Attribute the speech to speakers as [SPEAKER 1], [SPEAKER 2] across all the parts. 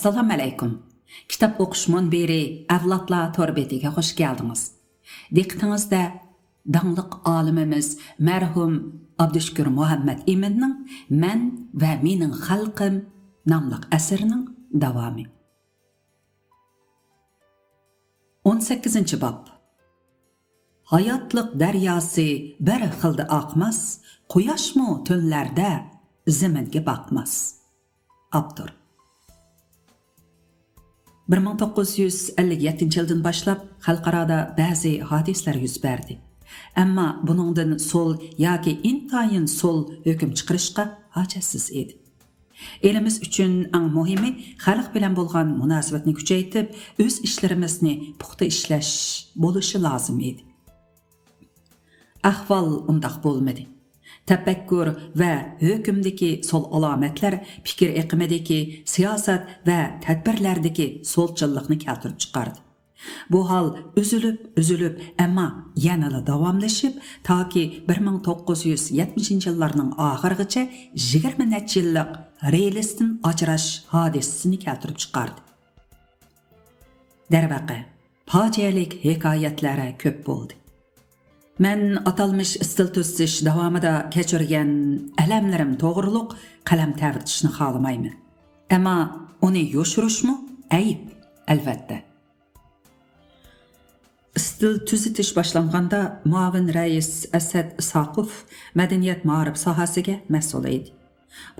[SPEAKER 1] Assalamu alaykum. Kitap o'qish munbiri Avlodlar torbetiga xush keldingiz. Diqqatingizda dangliq olimimiz marhum Abdushukur Muhammad Iminning Men va mening xalqim nomli asarining davomi. 18. bob. Hayotliq daryosi bir xilda oqmas, quyoshmi tunlarda zaminga boqmas. Abdur 1957 yildan boshlab xalqaroda ba'zi hodislar yuz berdi. Ammo buningdan sol yoki intayin sol hukm chiqarishga hojatsiz edi. Elimiz uchun eng muhimi xalq bilan bo'lgan munosabatni kuchaytirib, o'z ishlarimizni puxta ishlash bo'lishi lozim edi. Ahvol undaq bo'lmadi. Tafakkur va hukmdagi sol alomatlar fikr iqimidagi siyosat va tadbirlardagi solchilikni keltirib chiqardi. Bu hol üzülüp ammo yanada davomlashib toki 1970 yillarning oxirigacha 20 necha yillik realistin ajrash hodisasini keltirib chiqardi. Darvaqa, fojialik hikoyatlari ko'p bo'ldi. Men atalmış istil tutsish davomida kechirgan alamlarim to'g'riliq qalam tavritishni xohlamayman. Ammo uni yoshirishmi? Ayib, albatta. Istil tuzitish boshlanganda muavin rais Asad Saquf madaniyat ma'rif sohasiga mas'ul edi.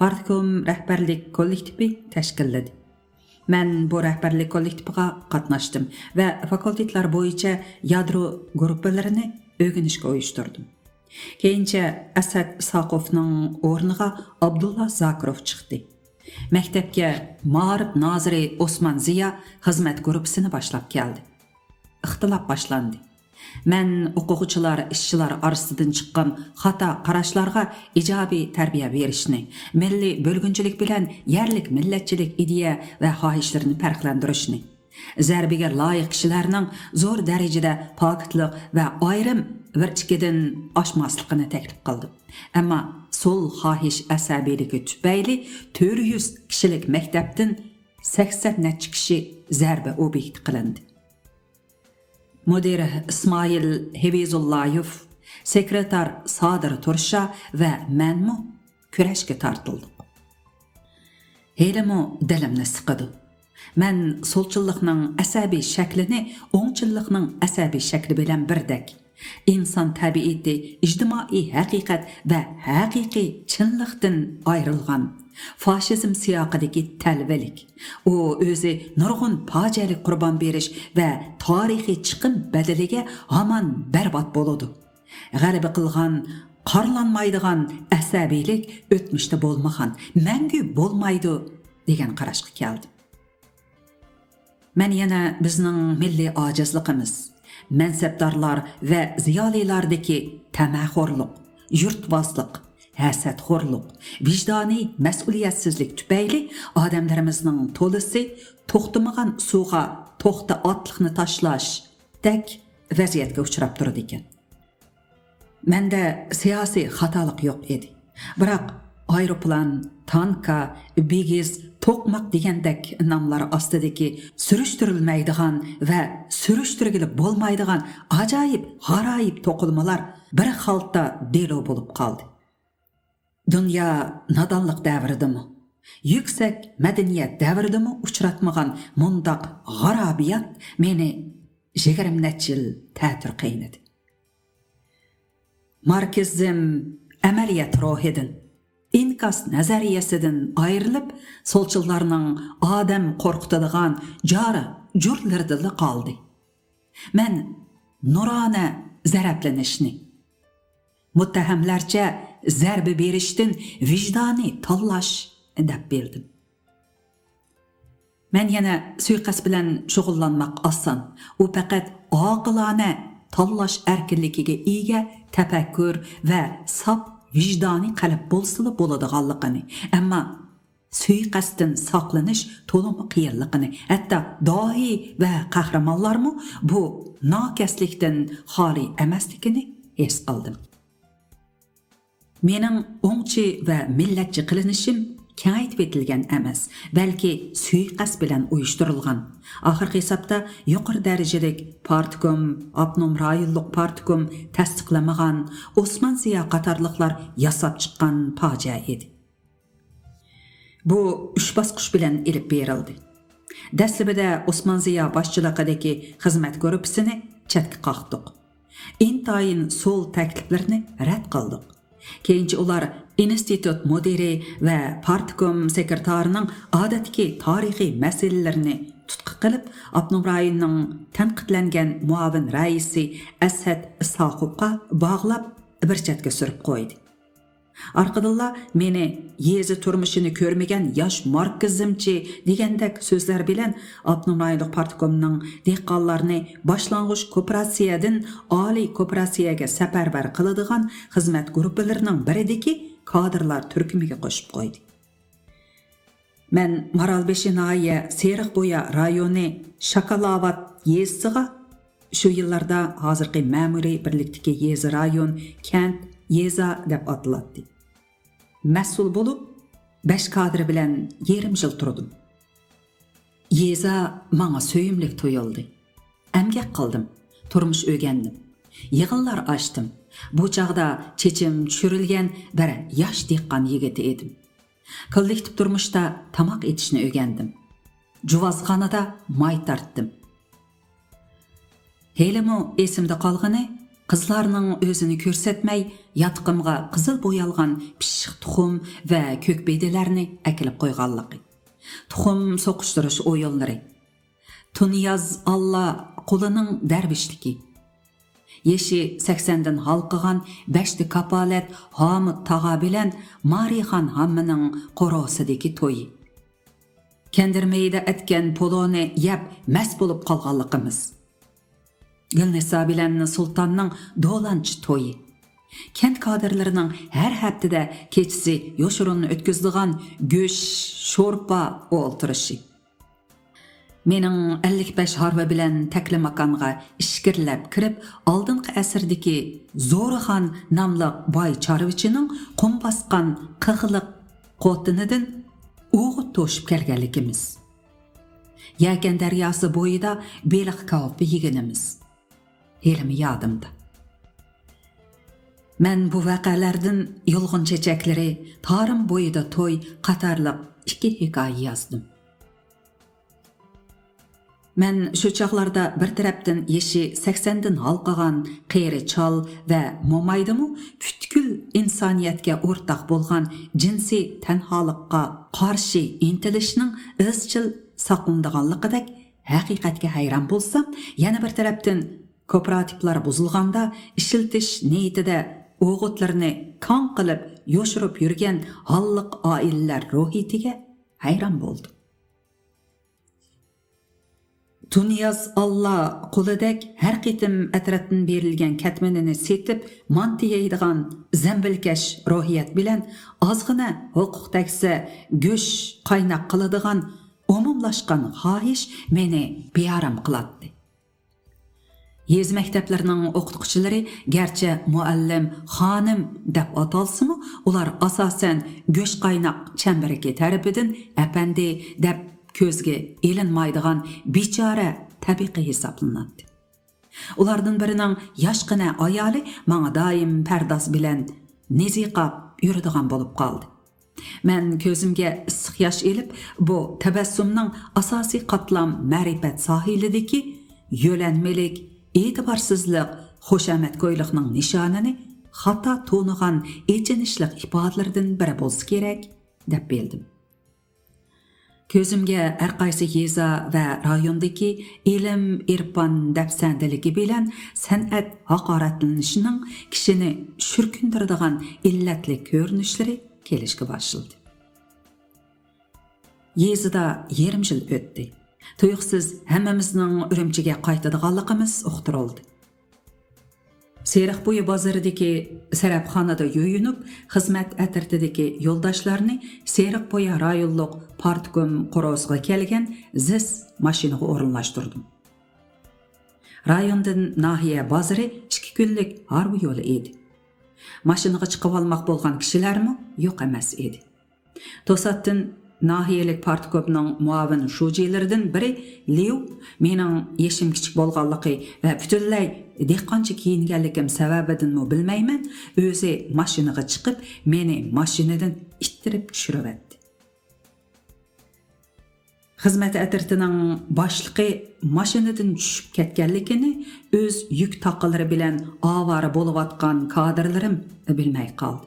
[SPEAKER 1] Partikom rahbarlik kollektivi tashkilladi. Men bu rahbarlik kollektiviga qatnashdim va fakultetlar bo'yicha yadro guruhlarini o'rganishga uyushtirdim. Keyincha Asad Saqofning o'rniga Abdullah Zakirov chiqdi. Maktabga ma'rif noziri Osman Ziya xizmat guruhisini boshlab keldi. Ixtilof boshlandi. Men o'quvchilar, ishchilar orasidan chiqqan xato qarashlarga ijobiy tarbiya berishni, milliy bo'lgunchilik bilan yerlik millatchilik ideya va xohishlarini farqlantirishni, zarbiga loyiq kishilarning zo'r darajada pokitlik va ayrim virchikidan oshmasligini taklif qildim. Ammo sol xohish asabiyligi tufayli 400 kishilik maktabdan 80 necha kishi zarba obyekt qilindi. Mudir İsmail Hevizullayov, sekretar Sadir Tursha va menmu kurashga tortildik. Helimi dilimni siqidi. Men solchilikning asabiy shaklini o'ngchilikning asabiy shakli bilan birdek, inson tabiati, ijtimoiy haqiqat va haqiqiy chinlikdan ayrilgan faşizm siyoqidagi talvalik. U o'zi nurg'un fojialik qurbon berish va tarixiy chiqim badaliga hamon barbod bo'ladi. G'alaba qilgan, qarlanmaydigan asabiylik o'tmishda bo'lmagan, mangu bo'lmaydi degan qarashga keldi. Men yana bizning milliy ojizligimiz, mansabdorlar va ziyolilardagi tamaxo'rlik, yurtvozlik, hasadxo'rlik, vijdoniy mas'uliyatsizlik tufayli odamlarimizning to'lisi to'xtamagan suvga to'xta otliqni tashlash tek vaziyatga uchrab turadi ekan. Menda siyosiy xatolik yo'q edi. Biroq aeroplan, tanka, bigiz, to'qmoq degandek nomlar ostidagi surishtirilmaydigan va surishtirgili bo'lmaydigan ajoyib, g'aroyib to'qilmalar bir xalta delo bo'lib qoldi. Dünya nadonlik davridimi, yuksak madaniyat davridimi uchratmagan mundaq g'arobiyat meni 20 necha yil ta'tir qiynadi. Markizm amaliyat ruhidan, inkas nazariyasidan ayrilib, solchilarning odam qo'rqitadigan jari jurtlarida qoldi. Men nurona zarablanishni, muttahamlarcha zarba berishdan vijdoniy tanlash deb bildim. Men yana suiqasd bilan shug'ullanmoq oson. U faqat oqilona tanlash erkinligiga ega tafakkur va saf vijdoniy qalb bo'lsa bo'ladiganligini, ammo suiqasddan saqlanish to'liq qiyinligini, hatto dohi va qahramonlarmi bu nokaslikdan xoli emasligini his qildim. Mening o'ngchi va millatchi qilinishim kengaytib etilgan emas, balki suiqasd bilan uyushtirilgan. Oxirgi hisobda yuqori darajalik partikom, abnum rayonluq partikom tasdiqlamagan Osman Ziya qatorliqlar yasab chiqqan fojia edi. Bu 3 bosqich bilan ilib berildi. Dastlabida Osman Ziya boshchiligidagi xizmat guruhisini chetga qoqdiq. Intayin sol takliflarini rad qildik. Keyinchi ular institut mudiri va partikom sekretarining odatdagi tarixiy masalalarini tutqi qilib, Abnum rayonining tanqidlangan muavin raisi Asad Isoqovga bog'lab bir chetga surib qo'ydi. Arqadilla meni yezi turmushini ko'rmagan yosh marksizmchi degandek so'zlar bilan Abnum rayonlik partikomning dehqonlarni boshlang'ich kooperatsiyadan oliy kooperatsiyaga safarbar qiladigan xizmat guruhlarining biridagi kadrlar turkumiga qo'shib qo'ydi. Men Maralbeshi nahiya Seriqbo'ya rayoni Shakalavat yezisiga shu yillarda hozirgi ma'muriy birlikdagi yezi rayon kent Yeza deb atiladi. Mas'ul bo'lib 5 kadr bilan yarim yil turdim. Yeza menga söyümlik to'yildi. Amgak qildim, turmush o'rgandim. Yig'inlar ochdim. Bu chaqda chechim tushirilgan bir yosh dehqon yigiti edim. Kollektiv turmushda tamoq etishni o'rgandim. Juvozxonada may tartdim. Helimi esimda qolgani qizlarning o'zini ko'rsatmay yatqimga qizil bo'yalgan pishiq tuxum va ko'kbedilarni akilib qo'yganligi. Tuxum so'qishtirish o'yinlari. Tuniyaz Allah qo'lining darvishligi. Yeşi 80dan halqıgan 5 kapalet Hamid tağa bilan Marixan hammining qorosidagi to'yi. Kendirmeyda etken poloni yap mas bo'lib qolganligimiz. Gülnisa bilan sultanning dolanchi to'yi. Kent kadrlarining har haftada kechisi yoshurunni o'tkazdigan go'sh, sho'rpa o'ltirishi. Mening 55 harva bilan takli makonga ishkirlab kirib, oldingi asrdagi Zo'rixon nomli boy chorvichining qum bosgan qig'liq qotinidan o'g'it to'shib kelganligimiz. Yakan daryosi bo'yida beliq kavpi yeganimiz. Elimi yodimda. Men bu voqealardan yolg'on chechaklari, tarim bo'yida to'y qatorliq 2 hikoya yozdim. Men shu chaqlarda bir tarafdan yeşi 80dan halqagan qeyri chol va momaydimu butkul insoniyatga o'rtaq bo'lgan jinsiy tanholikqa qarshi intilishning izchil saqlanadiganligidek haqiqatga hayron bo'lsam, yana bir tarafdan kooperativlar buzilganda ishiltish niyatida o'g'itlarni kon qilib yoshirib yurgan halliq oilalar ruhiyatiga hayron bo'ldim. Tuniyaz Allah qo'lidek har qitim atrafdan berilgan katmanini setib mantiyaydigan zambilkash ruhiyat bilan ozg'ina huquq tagsa go'sh qaynoq qiladigan umumlashgan xohish meni bearam qiladi. Yez maktablarining o'qituvchilari garchi muallim xonim deb atalsa-mu, ular asosan go'sh qaynoq chambaraki tarafidan apandi deb ko'zga elinmaydigan bechora tabiiy hisoblanadi. Ulardan birining yoshgina ayoli menga doim pardoz bilan neziqab yuradigan bo'lib qoldi. Men ko'zimga issiq yosh elib, bu tabassumning asosiy qatlam ma'rifat sohilidagi yo'lanmelik, e'tiborsizlik, xushamatgo'ylikning nishonini xato to'nigan echinishlik ifodalardan biri bo'lsa kerak deb bildim. Ko'zimga har qaysi yeza va rayondagi ilm, irfon dafsandaligi bilan san'at haqoratlanishining kishini shurkundiradigan illatli ko'rinishlari kelishga boshladi. Yezida yarim yil o'tdi. Tuyuqsiz hammamizning Urumchiga qaytadiganligimiz uqtirildi. Seriqbo'yi bozoridagi sarabxonada yo'yinib, xizmat atirtidagi yo'ldoshlarni Seriqbo'yi rayonlik partikom qurosiga kelgan zis mashinaga o'rinlashtirdim. Rayondan nahiya bozori 2 kunlik harbiy yo'li edi. Mashinaga chiqib olmoq bo'lgan kishilarmi yo'q emas edi. To'satdan nahiyalik partko'pning muavin shujilaridan biri Liu mening yeshim kichik bo'lganligi va butunlay dehqoncha kiyinganligim sababidan bilmayman, o'zi mashinaga chiqib, meni mashinadan ittirib tushiribdi. Xizmat atritining boshlig'i mashinadan tushib ketganligini o'z yuk taqilari bilan ovora bo'layotgan kadrlarim bilmay qoldi.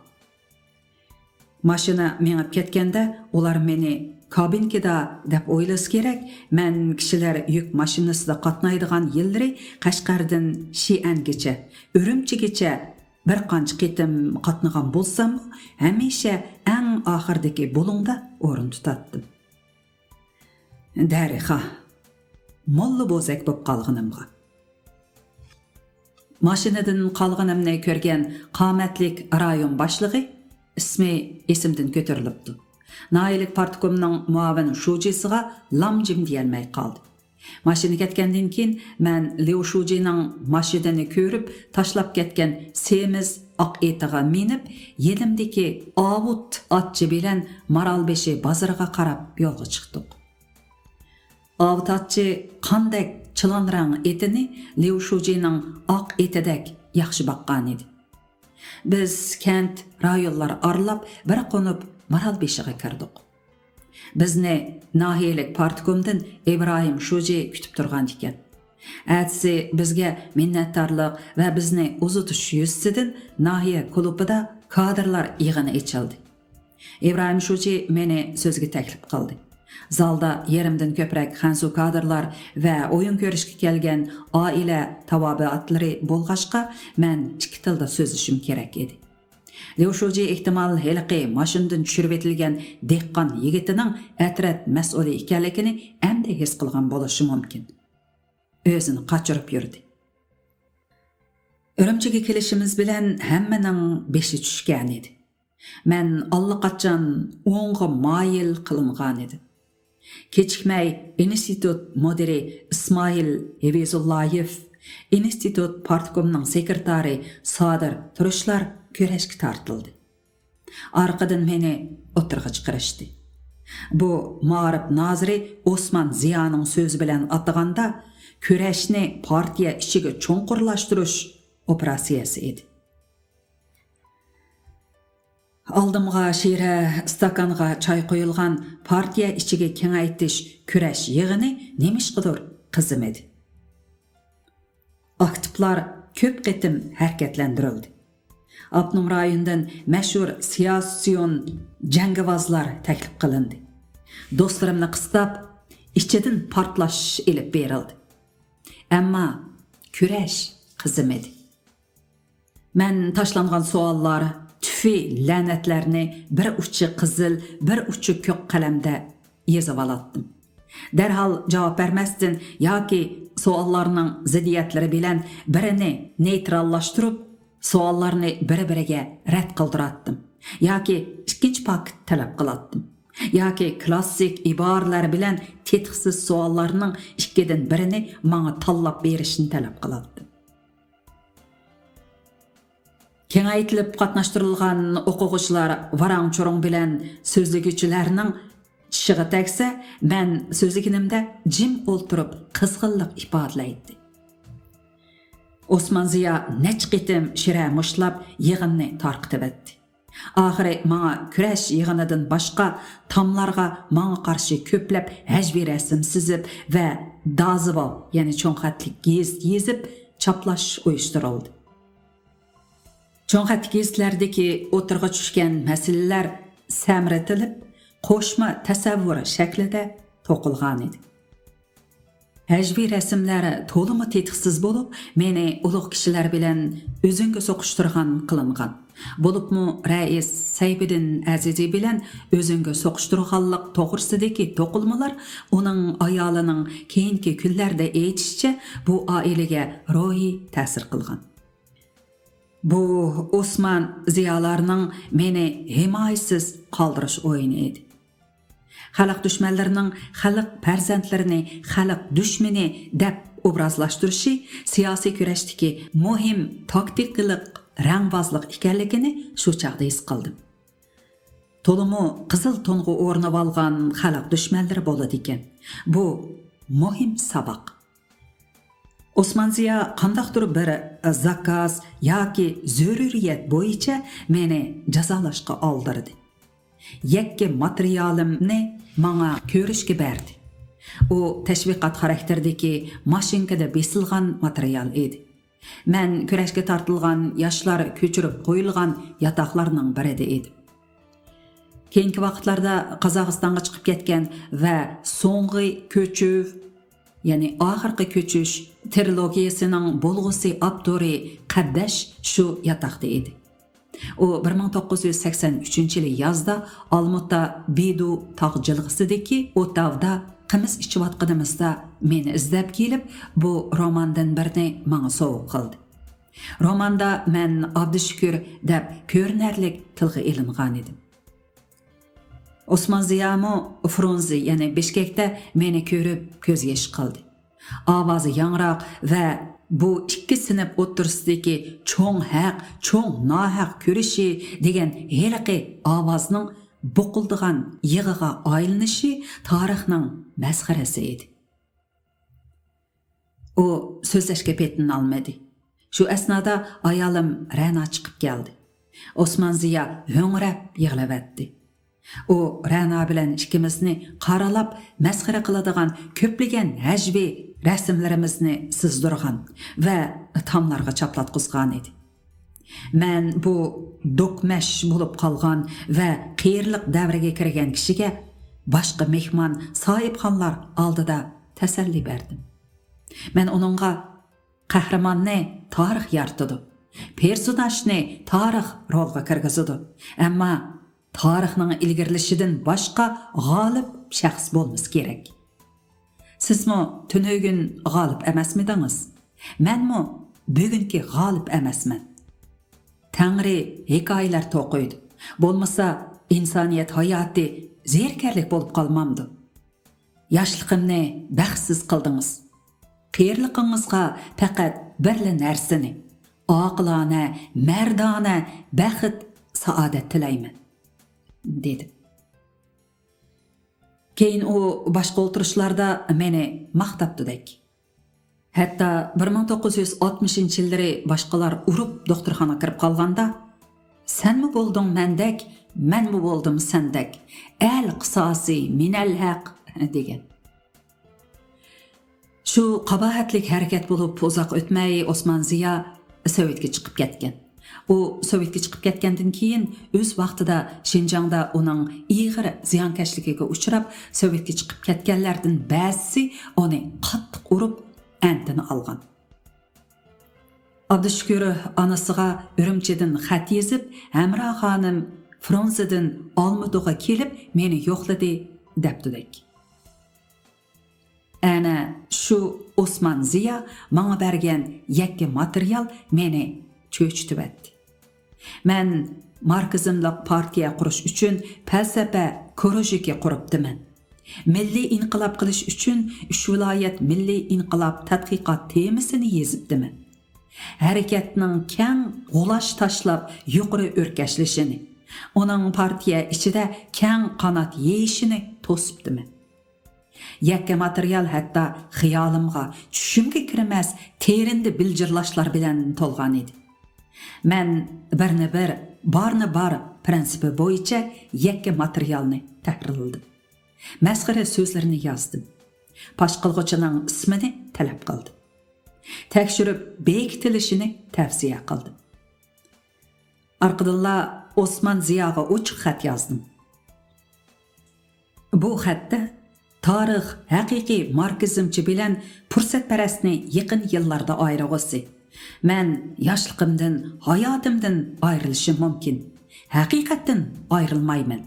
[SPEAKER 1] Mashina menib ketganda ular meni kabinkada deb o'ylasa kerak. Men kishilar yuk mashinasida qatnaydigan yillari Qashqardan Shiangacha, Urumchigacha bir qancha qitim qatnagan bo'lsam, hamisha eng oxirdagi bo'lingda o'rin tutatdim. Darixa, molli bo'zak bo'lib qolganimga. Mashinadan qolganimni ko'rgan qomatlik rayon boshlig'i ismi esimdan ko'tarilibdi. Nailik partkomning muavin shujisiga lamjim deyolmay qoldi. Mashina ketgandan keyin men Leo shujining mashinani ko'rib, tashlab ketgan semiz oq etiga minib, yelimdagi ovut atchi bilan Maralbeshi bozoriga qarab yo'lga chiqdik. Ovut atchi qanday chilanrang etini Leo shujining oq etidek yaxshi baqqan edi. Biz kent rayonlar aralab bir qo'nib Maralbeshiga kirdik. Bizni nahiyalik partkomdan İbrahim Shuji kutib turgan ekan. Atsi bizga minnatdorlik va bizni uzutish yuzasidan nahiya klubida kadrlar yig'ini ochildi. İbrahim Shuji meni so'zga taklif qildi. Zalda yerimdan ko'proq Hanzu kadrlar va o'yin ko'rishga kelgan oila tavobiatlari bo'lg'ashqa men ikki tilda so'zlashim kerak edi. Leo Shuji ehtimal heliqi mashindan tushirib etilgan dehqon yigitining atrat mas'uli ekanligini endi his qilgan bo'lishi mumkin. O'zini qochirib yurdi. Urumchiga kelishimiz bilan hammaning beshi tushgan edi. Men allaqachon o'ng'a moyil qilingan edi. Kechikmay institut moderi İsmail Evezullayev, institut partkomning sekretari Sadir Turishlar kurashga tortildi. Arqadan meni o'tirg'a chiqarishdi. Bu ma'rif noziri Osman Ziyoning so'zi bilan ataganda kurashni partiya ichiga cho'nqurlashtirish operatsiyasi edi. Aldımğa şira stakanğa çay qo'yilgan partiya ichiga kengaytish kurash yig'ini nemishqidir qizim edi. Aktivlar ko'p qitim harakatlantirildi. Abnum rayondan mashhur siyosiyon jangavozlar taklif qilindi. Do'stlarimni qistab, ichidan portlash elib berildi. Ammo kurash qizim edi. Men tashlangan savollar tüfi lənətlərini bir uçu qızıl, bir uçu kök qalamda yazıb alatdım. Dərhal cavab verməzdin, yoki suallarının ziddiyətləri bilən birini neytrallaşdırıb, suallarını biri-biriga rədd qıldıratdım. Yoki ikinci paket tələb qılatdım. Yoki klassik ibarələr bilən tetqisiz suallarının ikkidən birini mənə tallab berişini tələb qılatdım. Kengaytilib qatnaştırılgan o'quvchilar varang-cho'rong bilan so'zliguvchilarning tishiga tegsa, men so'zliginimda jim o'ltirib qizg'inlik ifodalaydi. Osman Ziya nech qitim shira mushlab yig'inni tarqitib etdi. Oxiri menga kurash yig'inidan boshqa tomlarga menga qarshi ko'plab hajviy rasm sizib va dazivo, ya'ni cho'nqatlik yezib chaplash uyushtirildi. Cho'nqat gezitlardagi o'tirg'a tushgan masalalar samratilib, qo'shma tasavvur shaklida to'qilgan edi. Hajviy rasmlari to'liq tetqisiz bo'lib, meni ulug' kishilar bilan o'zingga so'qishtirgan qilingan. Bo'libmi rais Sayfiddin Azizi bilan o'zingga so'qishtirganlik to'g'risidagi to'qilmalar uning ayolining keyingi kunlarda aytishicha bu oilaga ruhiy ta'sir qilgan. Bu Osman ziyolarning meni himoyasiz qoldirish o'yini edi. Xalq dushmanlarining xalq farzandlarini xalq dushmani deb obrazlashtirishi siyosiy kurashdagi muhim taktiklik rangbozlik ekanligini shu chaqda his qildim. Tolumu qızıl tonğu o'rnab olgan xalq düşmanlari bo'ladi ekan. Bu muhim saboq. Osman Ziya qandaqdir bir zakaz yoki zaruriyat bo'yicha meni jazolashga oldirdi. Yakka materialimni menga ko'rishga berdi. U tashviqot xarakterdagi mashinkada besilgan material edi. Men kurashga tortilgan yoshlar ko'chirib qo'yilgan yatoqlarning birida edim. Keyingi vaqtlarda Qozog'istonga chiqib ketgan va so'nggi ko'chuv, ya'ni oxirgi ko'chish trilogiyasining bo'lg'usi avtori Qaddash shu yotoqda edi. U 1983-yili yozda Olmutda Bidu tog' jilg'isidagi o'tavda qimiz ichayotganimizda meni izlab kelib, bu romandan birini menga sovg'a qildi. Romanda men Abdushukur deb ko'rinarli tilga ilingan edim. Osman Ziyamo Frunze, ya'ni Bishkekda meni ko'rib ko'z yosh qildi. Ovozi yangroq va bu ikki sinf o'ttirsidagi cho'ng haq, cho'ng nohaq ko'rishi degan heliqi ovozning buqildigan yig'iga aylanishi tarixning masxarasi edi. U so'zlashga petin olmadi. Shu asnoda ayolim Ra'no chiqib keldi. Osman Ziya ho'ngrab yig'lavatdi. U Ra'no bilan ikkimizni qaralab masxara qiladigan ko'plagan hajvi rasmlarimizni sizdirgan va tomlarga chaplatqizgan edi. Men bu dokmash bo'lib qolgan va qiyirliq davriga kirgan kishiga boshqa mehmon sohibxonlar oldida tasalli berdim. Men uningga qahramonni tarix yaratdi, personajni tarix rolga kirgizdi, ammo tarixning ilgirlishidan boshqa g'olib shaxs bo'lmasi kerak. Sizmi tunugin g'olib emasmidingiz? Menmi bugungi g'olib emasman. Tangri hikoyalar to'qiydi. Bo'lmasa insoniyat hayoti zerkarlik bo'lib qolmamdi. Yoshligimni baxtsiz qildingiz. Qiyirliqingizga faqat birla narsani, oqilona, mardona baxt, saodat tilayman, dedi. Keyin u boshqa o'tirishlarda meni maqtabdidek. Hatta 1960-yillari boshqalar urib doktorxona kirib qolganda, "Senmi bo'lding mendek, menmi bo'ldim sendek? Al qisosi minal haq" degan. Shu qabohatlik harakat bo'lib uzoq o'tmay Osman Ziya Sovetga chiqib ketgan. U Sovetga chiqib ketgandan keyin o'z vaqtida Xinjiangda uning ig'ir ziyonkashligiga uchrab, Sovetga chiqib ketganlardan ba'zisi uni qattiq urib antini olgan. Abdushukur onasiga Urumchidan xat yozib, "Hamra xonim Frunzedan Olmutaga kelib meni yo'qladi" debdidak. Ana shu Osman Ziya menga bergan yakka material meni cho'chitibdi. Men markazimliq partiya qurish uchun falsafa korojiki quribdiman. Milliy inqilob qilish uchun 3 viloyat milliy inqilob tadqiqot temasini yozibdiman. Harakatning keng g'ulash tashlab yuqori o'rkashlashini, uning partiya ichida keng qanot yeyishini to'sibdiman. Yakka material hatto xiyolimga, tushimga kirmas terindi biljirlashlar bilan to'lgan edi. Men birni bir, barni bar prinsipi bo'yicha yakka materialni tahrirladim. Masxara so'zlarini yozdim. Boshqilg'uchining ismini talab qildim. Tekshirib bekitilishini tavsiya qildim. Arqadilla Osman Ziyoga ochiq xat yozdim. Bu xatda tarix haqiqiy markazimchi bilan fursatparastni yaqin yillarda ayrig'isi. Men yoshligimdan, hayotimdan ayrilishim mumkin. Haqiqatdan ayrilmayman,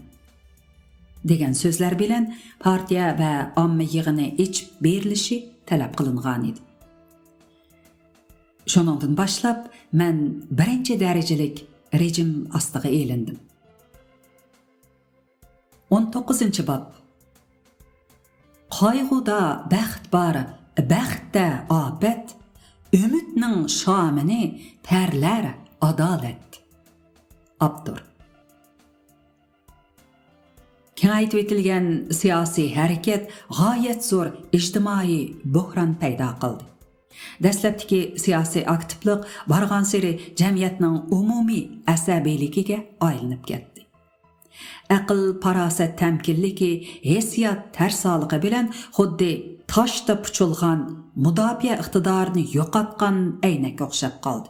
[SPEAKER 1] degan so'zlar bilan partiya va omma yig'ini ichib berilishi talab qilingan edi. Shundan boshlab men birinchi darajalik rejim ostiga elindim. 19-bob. Qayg'uda baxt bor, baxtda ofat, umidning shomini parlar adolat. Abdur. kengaytib etilgan siyosiy harakat g'oyat zo'r ijtimoiy buhron paydo qildi. Dastlabdagi siyosiy aktivlik borgan sari jamiyatning umumiy asabiyligiga aylanib ketdi. Aql, farosat tamkinligi, hissiyot tarsoligi bilan xuddi toshda puchilgan mudofaa iqtidorini yo'qotgan aynak o'xshab qoldi.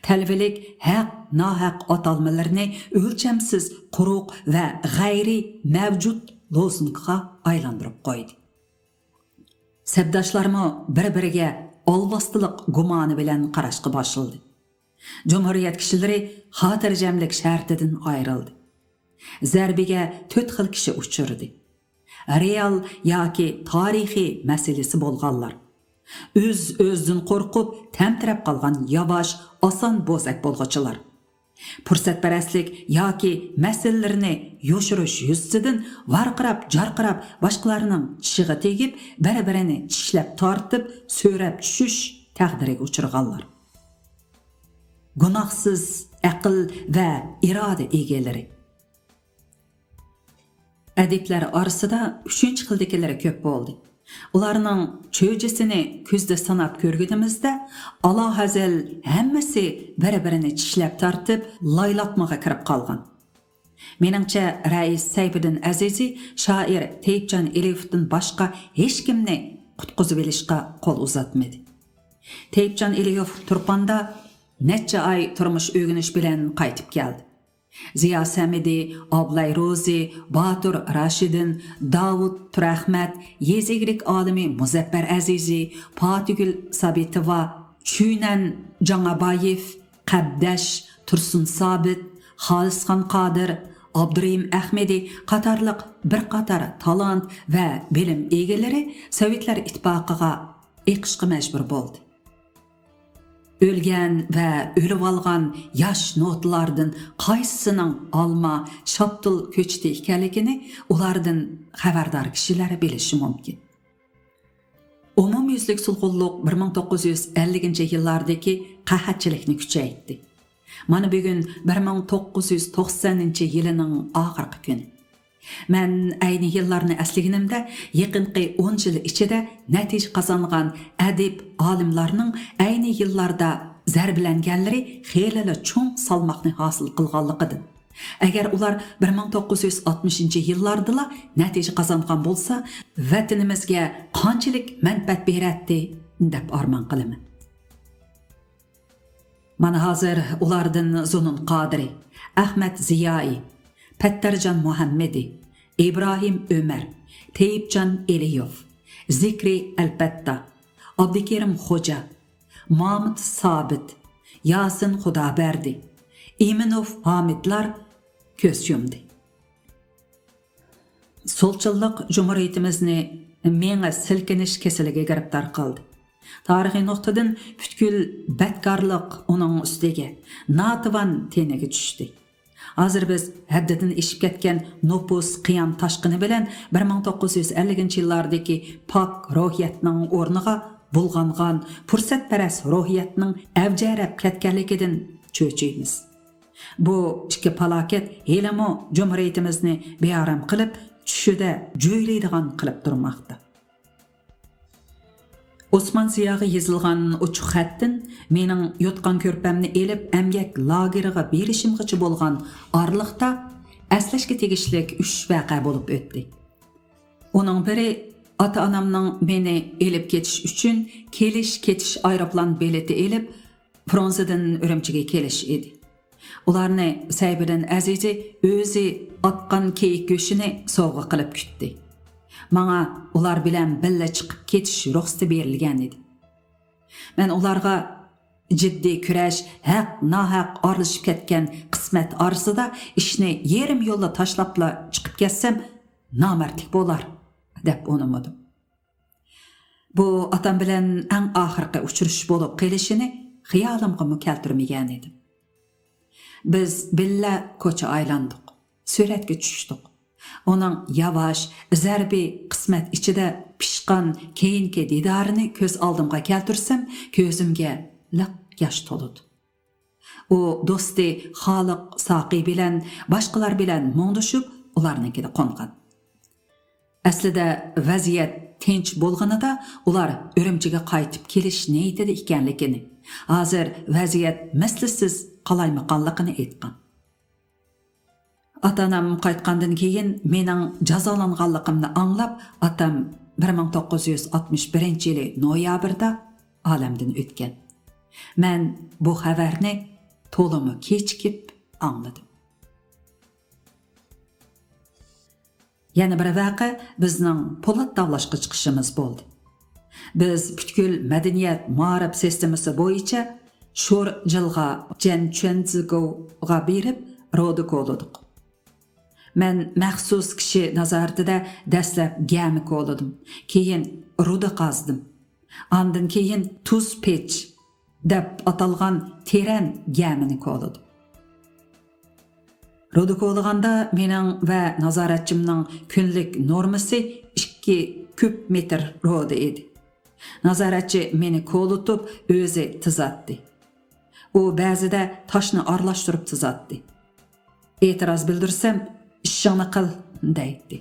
[SPEAKER 1] Talvilik haq, nohaq atalmalarni o'lchamsiz, quruq va g'ayri mavjud lozungga aylantirib qo'ydi. Sabdoshlarmi bir-biriga olvostiliq gumoni bilan qarashga boshildi. Cumhuriyet kishilari xotirjamlik shartidan ayrildi. Zarbiga 4 xil kishi uchirdi. Real yoki tarixiy masalasi bo'lganlar. O'z-o'zidan qo'rqib, tamtirab qolgan yavash, oson bo'zak bo'lg'uchilar. Fursatparastlik yoki masalalarni yoshirish yuzidan varqirab, jarqirab, boshqalarning tishiga tegib, bir-birini tishlab tortib, so'rab tushish taqdiriga uchirganlar. Gunohsiz aql va iroda egalari. Adiblar orasida 3-xildikilari ko'p bo'ldi. Ularning cho'jisini ko'zda sanab ko'rganimizda alohazal hammasi bir-birini tishlab tortib, laylatmaga kirib qolgan. Meningcha Rais Sayfiddin Azizi shoir Teyibjon Eliyevdan boshqa hech kimni qutqizib olishga qo'l uzatmadi. Teyibjon Eliyev Turpanda necha oy turmush o'rganish bilan qaytib keldi. Ziya Samidi, Ablay Rozi, Batur Rashidin, Davud Turahmat, Yezigrik alimi Muzaffar Azizi, Patigül Sabitova, Chuynan Jangabayev, Qabdash, Tursun Sabit, Xalisxon Qodir, Abdurahim Ahmedi qatorliq bir qator talant va bilim egalari Sovetlar ittifoqiga eqishga majbur bo'ldi. Ölgen ve ölüp algan yaş notlardan qaysisining alma, şaptıl köçtü ekanligini ulardan xabardor kishilar bilishi mumkin. Umumyuzlik sulhulluq 1950-yillardagi qahatchilikni kuchaytirdi. Mana bugun 1990-yilining oxirgi kuni. Men ayni yillarni asliginimda yaqinqi 10 yil ichida natija qozongan adib olimlarning ayni yillarda zarbilanganlari xeyli cho'ng salmoqni hosil qilganligidir. Agar ular 1960-yillarda natija qozongan bo'lsa, vatanimizga qanchalik manfaat beradi deb armon qilaman. Mana hozir ulardan Zunun Qadiri, Ahmad Ziyoyi, Pattarjon Muhammedi, İbrahim Ömer, Teyibjon Eliyev, Zikri Albatta, Abdikerim Xo'ja, Mahmud Sabit, Yasin Xudoberdi, Iminov Hamidlar ko'z yumdi. Solchillik Cumhuriyetimizni menga silkinish kasaliga giribdor qildi. Tarixiy nuqtadan butkul badkorlik uning ustiga nativan teniga tushdi. Hozir biz haddidan eshib ketgan nopus qiyam tashqini bilan 1950-yillardagi pok ruhiyatning o'rniga bulg'angan fursatparast ruhiyatning avjarab ketganligidan cho'chiymiz. Bu ikki falokat helamo Cumhuriyetimizni bearam qilib, tushida jo'ylaydigan qilib turmoqda. Osman siyog'i yezilgan uchuq xatdan mening yotgan ko'rpamni elib emgak lageriga berishimgacha bo'lgan orliqda aslashga tegishlik 3 vaqa bo'lib o'tdi. Uning biri ota-onamning meni elib ketish uchun kelish-ketish aeroplan bileti elib Fransiyadan Urumchiga kelish edi. Ularni Sayfiddin Azizi o'zi otgan keyik go'shini sovg'a qilib kutdi. Manga ular bilan birga chiqib ketish ruxsati berilgan edi. Men ularga jiddiy kurash, haq, nohaq orlashib ketgan qismat orasida ishni yerim yo'lda tashlabla chiqib ketsam, nomardlik bo'lar deb o'yladim. Bu otam bilan eng oxirgi uchrashuv bo'lib qolishini xiyolimga keltirmagan edim. Biz birga ko'cha aylandik, suratga tushdik. Onun yavaş, zarbi qismat ichida pishqan keyinki didorini ko'z oldimga keltirsam, ko'zimga liq yosh to'ldi. U do'sti Xoliq Soqi bilan boshqalar bilan mung'dishib, ularnikida qongan. Aslida vaziyat tinch bo'lganida ular Urumchiga qaytib kelish niyatida ekanligini, hozir vaziyat mislsiz qalaymaqanligini aytgan. Atanam qaytgandan keyin mening jazolanganligimni anglab, atam 1961-yili noyabrda olamdan o'tgan. Men bu xabarni to'limi kechikib angladim. Yana bir vaqa bizning Po'lat davlashga chiqishimiz bo'ldi. Biz butkul madaniyat ma'rif sistemasi bo'yicha sho'r jilg'a Janchenzgoga berib rodik o'ladik. Men maxsus kishi nazoratida dastlab gami qo'lladim, keyin rudi qazdim. Ondan keyin tuz pech deb atalgan teran gamini qo'lladim. Rudi qo'llaganda mening va nazoratchimning kunlik normasi 2 kub metr rodi edi. Nazoratchi meni qo'lutib o'zi tizatdi. U ba'zida toshni aralashtirib tizatdi. E'tiroz bildirsam, ishini qil deydi.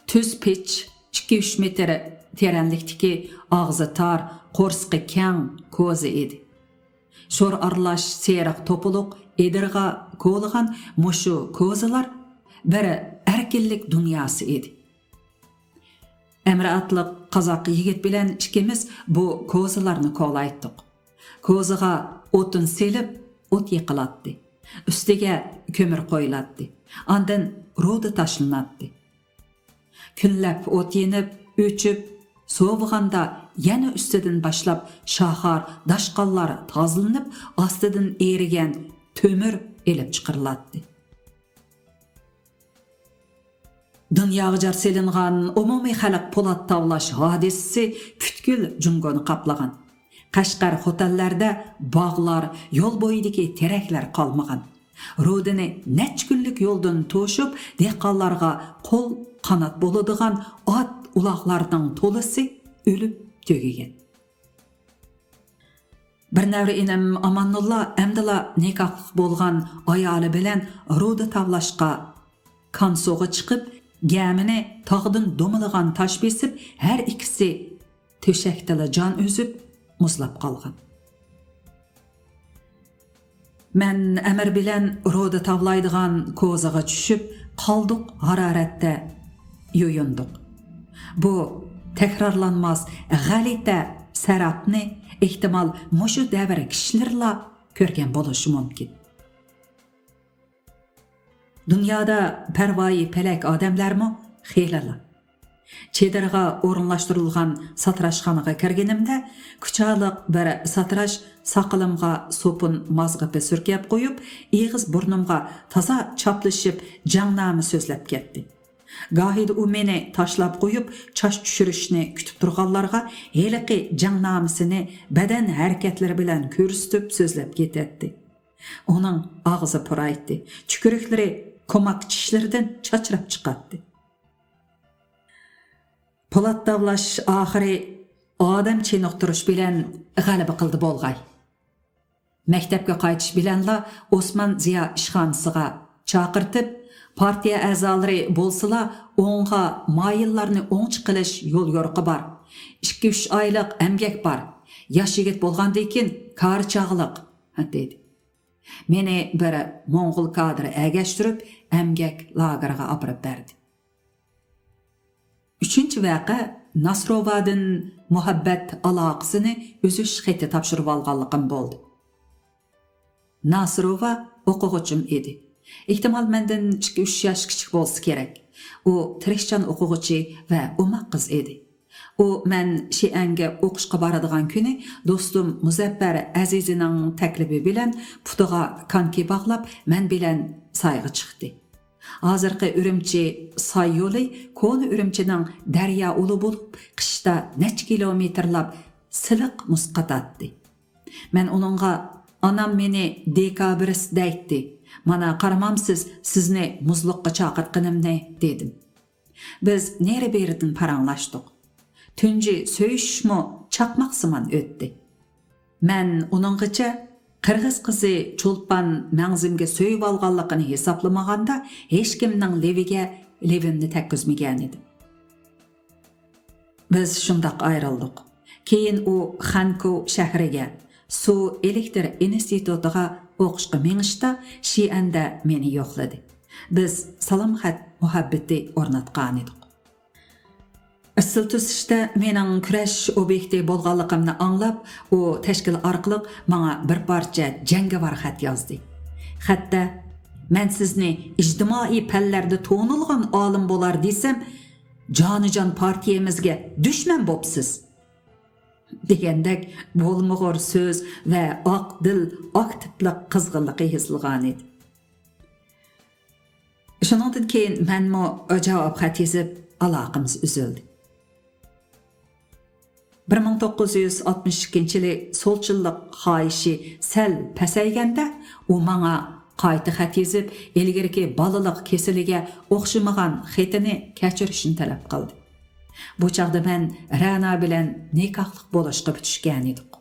[SPEAKER 1] Tuz pech 2-3 metr teranlikdagi og'zi tor, qo'rsqi keng ko'zi edi. Sho'r aralash seriq to'puluq edirga qo'lgan mushu ko'zilar biri erkinlik dunyosi edi. Emraatliq qozoq yigit bilan ikkimiz bu ko'zilarni qo'laytdik. Ko'ziga o'tin selib, o't yiqilatdi. Ustiga ko'mir qo'yiladi. Ondan rodi tashlanadi. Kunlab o't yenib, o'chib, sovug'anda yana ustidan boshlab shahar, dashqallar tozalanib, ostidan erigan to'mir elib chiqariladi. Dunyoga jar selingan umumiy xalq Po'lat tavlash hodisasi butkul jungoni qaplagan. Qashqar hotellarda bog'lar, yo'l bo'yidagi teraklar qolmagan. Rodini necha kunlik yo'ldan to'shib, dehqonlarga qo'l qanot bo'ladigan ot uloqlarning to'lisi o'lib tugagan. Bir navri inim Amanullo amdila nikohli bo'lgan ayoli bilan Rodi tavlashga konsoga chiqib, gamini tog'dan do'milgan tosh besib, har ikkisi to'shakdala jon o'zib muzlab qolgan. Men amir bilan Rodi tavlaydigan ko'zaga tushib, qoldiq haroratda yo'yindiq. Bu takrorlanmas g'alita sarabni ehtimal mushu davr kishilarla ko'rgan bo'lishi mumkin. Dunyoda parvoyi pelak odamlarmi xeylalar. Chedirga o'rinlashtirilgan satrashxonaga kirganimda, kuchaliq bir satrash saqalimga sopun mazg'ipi surkab qo'yib, eg'iz burnimga toza chaplashib, jangnami so'zlab ketdi. Gohida u meni tashlab qo'yib, chosh tushirishni kutib turganlarga heliqi jangnamisini badan harakatlari bilan ko'rsatib so'zlab ketdi. Uning og'zi puraydi, chukuruklari ko'mak tishlaridan chachrab chiqadi. Po'lat tavlash oxiri odam chenoqtirish bilan g'alaba qildi bo'lg'ay. Maktabga qaytish bilanla Osman Ziyo ishxonasiga chaqirtib, partiya a'zolari bo'lsala, o'ng'a mayillarni o'ngchi qilish yo'l yo'riqi bor. 2-3 oylik emgak bor. Yosh yigit bo'lgandan keyin kar chog'liq dedi. Meni bir Mo'ng'ul kadri agashtirib, emgak lageriga olib berdi. 3-chi vaqa Nasrovadan muhabbat aloqasini uzish xati topshirib olganligim bo'ldi. Nasrova o'quvchim edi. Ehtimal mendan 2-3 yosh kichik bo'lsa kerak. U tirishchan o'quvchi va umoq qiz edi. U men Shianga o'qishga boradigan kuni do'stim Muzaffar Azizining taklifi bilan putiga konki bog'lab, men bilan sayga chiqdi. Hozirgi Urumchi soy yo'li Ko'ni Urumchining daryo uli bo'lib, qishda necha kilometrlab siliq musqatatdi. Men uningga "Anam meni dekabrist deydi. Mana qaramamsiz, sizni muzliqqa chaqirqinimni" dedim. Biz nere beridan paranglashdik. Tunji söyüşmü çakmaqsıman ötdi. Men uninggacha Qirg'iz qizi Cho'lpon mangzimga so'yib olganligini hisoblamaganda hech kimning leviga levimni tekkizmagan edi. Biz shundoq ayrildik. Keyin u Xanko shahriga, suv elektr institutiga o'qishga mengishda Shianda meni yo'qladi. Biz salom xat muhabbati o'rnatgan edik. Asıl tüsüşdə mening kurash obyekti bo'lganligimni anglab, u tashkil orqali menga bir parcha jangovar xat yozdi. Xatda men sizni ijtimoiy pallarda to'nilgan olim bo'lar desam, jonijon partiyamizga dushman bo'psiz degandek bo'lmag'or so'z va oq dil, oq tipliq qizg'inligi hizilgan edi. Shundan keyin menmo javob xat yozib aloqamiz uzildi. 1962-yili solchillik xohishi sal pasayganda u menga qayta xat yozib, ilgirki balaliq kesiliga o'xshamagan xetini kechirishni talab qildi. Bu chaqda men Ra'no bilan nikohliq bo'lishga bitishgan edik.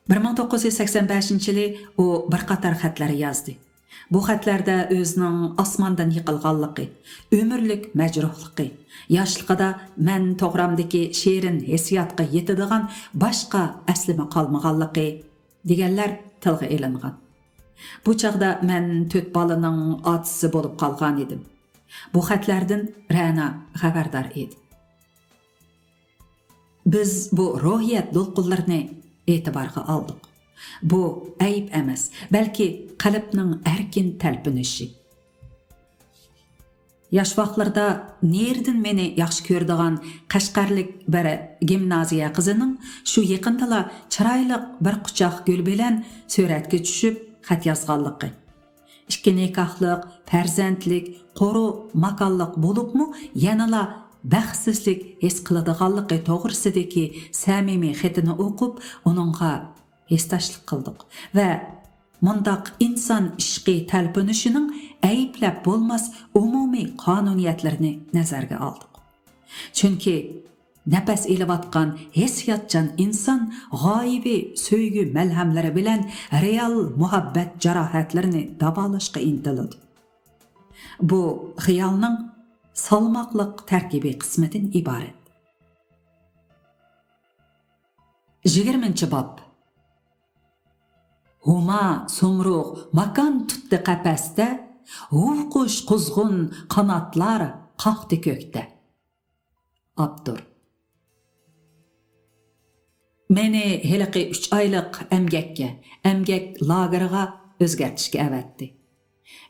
[SPEAKER 1] 1985-yili u bir qator xatlar yozdi. Bu xatlarda o'zining osmondan yiqilganligi, ömürlük majruhligi, yoshligida men to'g'ramdagi she'rin hissiyotga yetadigan boshqa aslima qolmaganligi deganlar tilga ilingan. Bu chaqda men 4 bolaning otasi bo'lib qolgan edim. Bu xatlardan Ra'no xabardor edi. Biz bu ruhiyat to'lqinlarini e'tiborga oldik. Bu ayıp emas, balki qalbning erkin talpinishi. Yosh vaqtlarda nerdan meni yaxshi ko'rdigan Qashqarlik bir gimnaziya qizining shu yaqindala chiroyli bir quchoq gul bilan suratga tushib xat yozganligi. Ikki nikohliq, farzandlik, qo'ru makonliq bo'libmi, yanala baxtsizlik his qiladiganligi to'g'risidagi samimiy xatini o'qib, uningga esdashlik qildik va mundaq inson ishqi talpinishining ayblab bo'lmas umumiy qonuniyatlarini nazarga oldik. Chunki nafas elayotgan hissiyotchan inson g'oyibi so'ygi malhamlari bilan real muhabbat jarohatlarini davolashga intiladi. Bu xiyolning salmoqliq tarkibiy qismidan iborat. 20-bob. Huma somruq makan tutdi qapasda, qush quzg'un qanotlar qaqdi ko'kda. Abdur. Meni heliqi 3 oylik emgak lageriga o'zgartishga avatdi.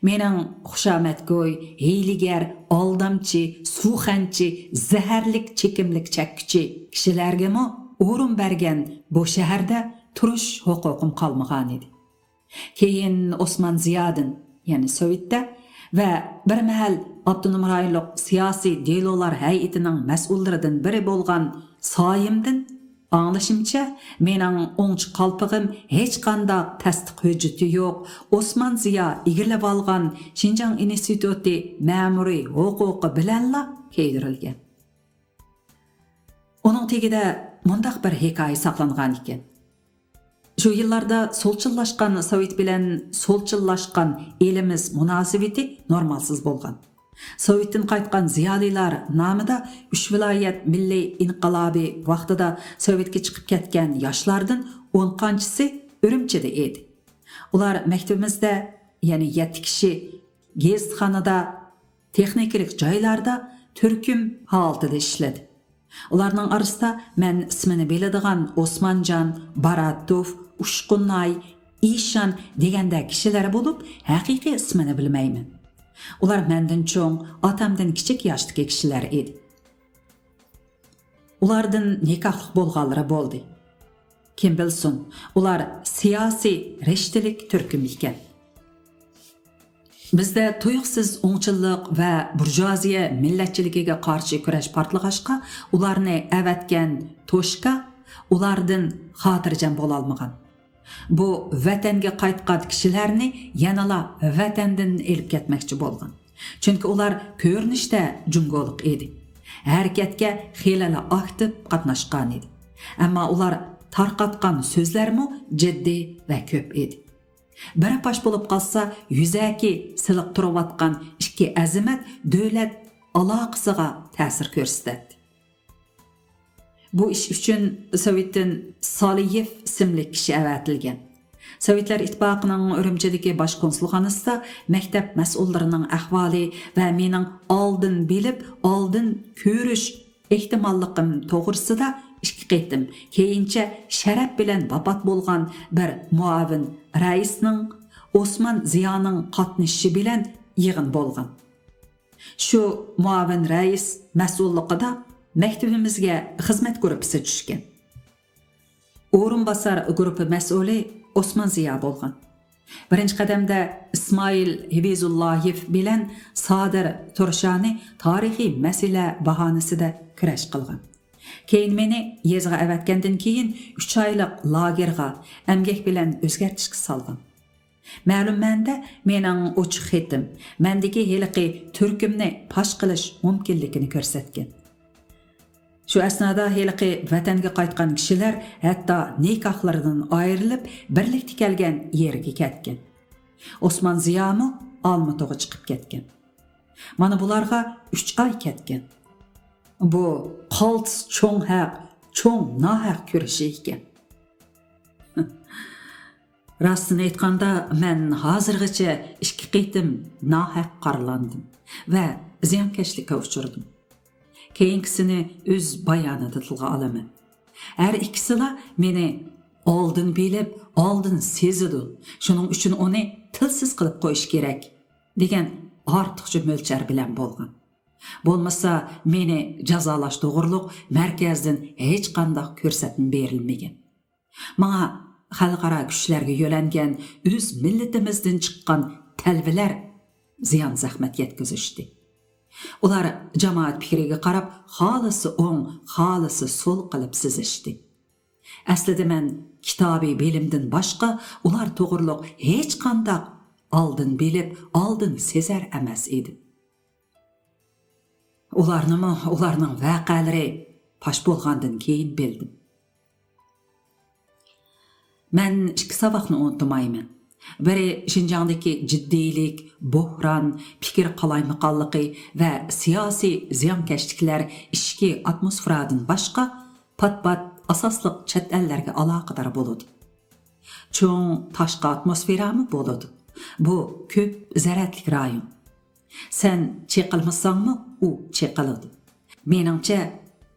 [SPEAKER 1] Mening xushomadgo'y, hiyligar, aldamchi, suxanchi, zaharlik chekimlik chakkuchi kishilarga o'rin bergan bu shaharda turish huquqim qolmagan edi. Keyin Osman Ziyodin, ya'ni Sovetda va bir mahal Abdunum rayonlik siyosiy delolar hay'atining mas'ullaridan biri bo'lgan Soyimdin anglashimcha, mening o'ngchi qalpig'im hech qanday tasdiq hujjati yo'q. Osman Ziyo egilib olgan Xinjiang instituti ma'muriy huquqi bilanla keydirilgan. Uning tegida mundaq bir hikoya saqlangan ekan. Şu yıllarda solçıllaşkan Sovet bilen solçıllaşkan elimiz münasebeti normalsız bolgan. Sovet'ten qaytgan ziyolilar namida 3 viloyat milliy inqilobi vaqtida Sovetga chiqib ketgan yoshlardan 10 qanchisi Urumchida edi. Ular maktabimizda, ya'ni 7 kishi gezitxonada, texnikalik joylarda turkum holatida ishladi. Ularning arasida men ismini biladigan Osmanjon, Baratov, Ushqunnay, Ishan deganda kishilar bo'lib, haqiqiy ismini bilmayman. Ular mendan cho'ng, otamdan kichik yoshdagi kishilar edi. Ulardan nikohliq bo'lganlari bo'ldi. Kim bilsin, ular siyosiy rishtilik turkum ekan. Bizda tuyuqsiz o'ngchillik va burjuaziya millatchiligiga qarshi kurash portlag'ashqa ularni avatgan to'shqa ulardan xotirjam bo'la olmagan. Bu vatanga qaytgan kishilarni yanala vatandan elib ketmoqchi bo'lgan. Chunki ular ko'rinishda jungolik edi. Harakatga xilala aktiv qatnashgan edi. Ammo ular tarqatqan so'zlarmi jiddiy va ko'p edi. Bir pash bo'lib qolsa, yuzaki siliq turayotgan ikki azimat davlat aloqasiga ta'sir ko'rsatdi. Bu ish uchun Sovetdan Soliyev ismli kishi avatilgan. Sovetlar İttifaqının Urumchidagi bosh konsulxonasida maktab mas'ullarining ahvoli va mening oldin bilib, oldin ko'rish ehtimolligim to'g'risida ikki qaytim keyincha sharaf bilan vafot bo'lgan bir muavin raisning Osman Ziyoning qatnashishi bilan yig'in bo'lgan. Shu muavin rais mas'ulligida maktabimizga xizmat guruhi tushgan. O'rinbosar guruhi mas'uli Osman Ziya bo'lgan. Birinchi qadamda İsmail Hibizullayev bilan Sadir Turshani tarixiy masala bahonasida kurash qilgan. Keyin meni yezg'a avatgandan keyin 3 oylik lagerga emgak bilan o'zgartishga salgan. Ma'lum menda mening ochiq xetim mendagi heliqi turkumni pash qilish mumkinligini ko'rsatgan. Shu asnoda heliqi vatanga qaytgan kishilar hatto nikohlaridan ayrilib birlikda kelgan yerga ketgan. Osman Ziyomi Olmato'ga chiqib ketgan. Mana bularga 3 oy ketgan. Bu qaltis cho'ng haq, cho'ng nohaq ko'rishi ekan. Rostini aytganda, men hozirgacha 2 qaytim nohaq qaralandim va ziyonkashlikka uchirdim. Keyinkisini o'z bayonida tilga olaman. Har ikkisila meni oldin bilib, oldin sezidi. Shuning uchun uni tilsiz qilib qo'yish kerak degan ortiqcha mo'lchar bilan bo'lgan. Bo'lmasa meni jazolash to'g'riliq markazdan hech qanday ko'rsatma berilmagan. Menga xalqaro kuchlarga yo'langan o'z millatimizdan chiqqan talvalar ziyon zahmat yetkazishdi. Ular jamoat fikriga qarab, xolisi o'ng, xolisi so'l qilib sizishdi. Aslida men kitobiy bilimdan boshqa ular to'g'riliq hech qanday oldin bilib, oldin sezar emas edim. Ularning voqealari pash bo'lgandan keyin bildim. Men 2 saboqni unutmayman. Biri Şinjandagi jiddiylik, buhron, fikr qalaymaqonligi va siyosiy ziyonkashliklar ishki atmosferadan boshqa pat-pat asosliq chet ellarga aloqador bo'ladi. Cho'ng tashqi atmosferami bo'ladi. Bu ko'p zaratli rayon. Sen cheqilmasangmi, u cheqiladi. Meningcha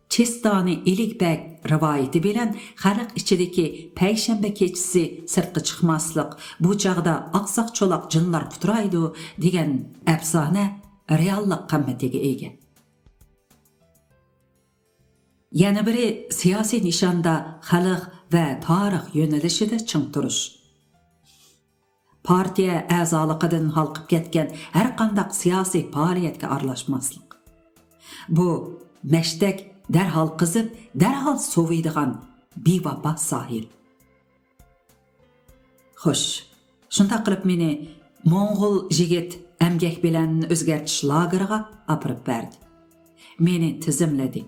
[SPEAKER 1] Chestani Ilikbek rivoyati bilan xalq ichidagi payshanba kechasi sirtqa chiqmaslik, bu chaqda oqsoq cho'loq jinlar quturaydi degan afsona reallik qimmatiga ega. Yana biri siyosiy nishonda xalq va tarix yo'nalishida ching turish. Partiya a'zoligidan halqib ketgan har qanday siyosiy faoliyatga aralashmaslik. Bu mashtak darhol qizib, darhol soviydigan bevafo sohil. Xo'sh, shunday qilib meni Mo'ng'ul yigit emgak bilan o'zgartish lageriga olib berdi. Meni tizimladi.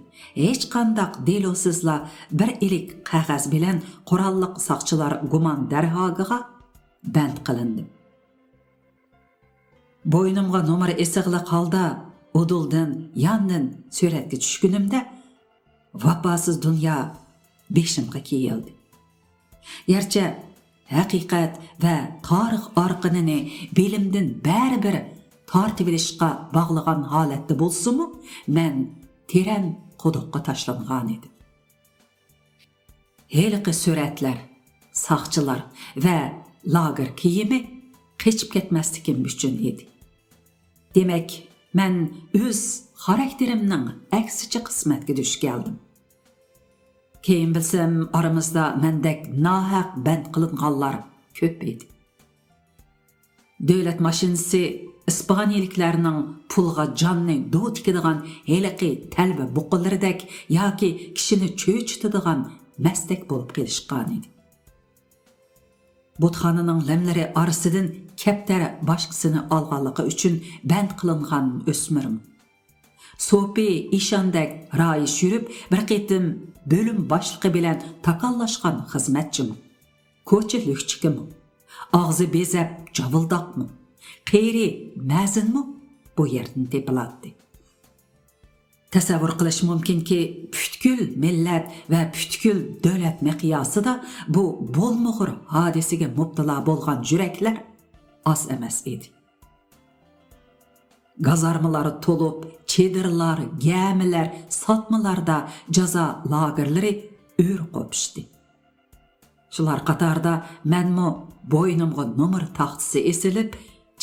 [SPEAKER 1] Hech qanday delosizla bir ilik qog'oz bilan qurolliq soqchilar gumon darhogiga band qilindim. Bo'ynimga nomeri esig'liq holda uduldan yondan suratga tushgunimda vafosiz dunyo beshimga kiyildi. Gerçi haqiqat va tarix orqinini bilimdan baribir tortib olishga bog'lagan holatda bo'lsa-mu, men teran quduqqa tashlangan edim. Heliqi suratlar, soqchilar va lager kiyimi qechib ketmaslikim uchun edi. Demak, men o'z xarakterimning aksicha qismatga duch keldim. Keyin bilsam, aramizda mendek nohaq band qilinganlar ko'p edi. Davlat mashinasi İspaniyaliklarning pulga jonni do tikadigan heliqi talba buqularidek yoki kishini cho'chitadigan mastak bo'lib kelishgan edi. Butxonaning lamlari orasidan kaptar boshqasini olganligi uchun band qilingan o'smirim. Sopi işandek rayiş yürüp bir qitim bölüm başlığı bilen takallaşkan hizmetçi mi? Ko'cha lükçiki mi? Ağzı bezep javıldak mı? Qeyri мәзін mi? Bu yerden tepilatdi. Tasavvur qilish mumkinki, butkul millat va butkul davlat miqyosida bu bo'lmag'ur hodisiga mubtalo bo'lgan yuraklar oz emas edi. Gazarmalari to'lib, chedirlar, gamilar, satmalarda jazo lagerlari ür qopishdi. Shular qatorida menmo bo'ynimga nomer taxtisi esilib,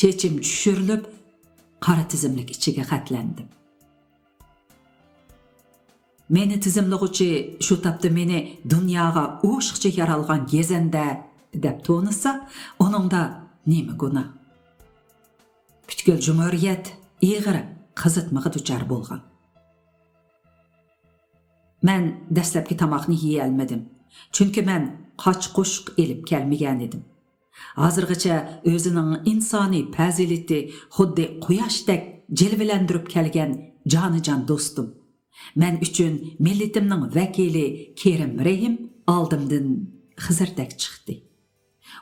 [SPEAKER 1] chechim tushirilib, qora tizimlik ichiga xatlandim. Meni tizimlig'uchi shu tapda meni dunyoga o'shiqcha yaralgan gezanda deb to'nisa, uningda nima gunoh? Butkul jumhuriyat ig'ir qizitmaga duchor bo'lgan. Men dastlabki tomoqni yeya olmadim, chunki men qoch-qo'shq elib kelmagan edim. Hozirgacha o'zining insoniy fazilati xuddi quyoshdek jilvilantirib kelgan jonijon do'stim. Men uchun millatimning vakili Kerim Rahim oldimdan Xizirdek chiqdi.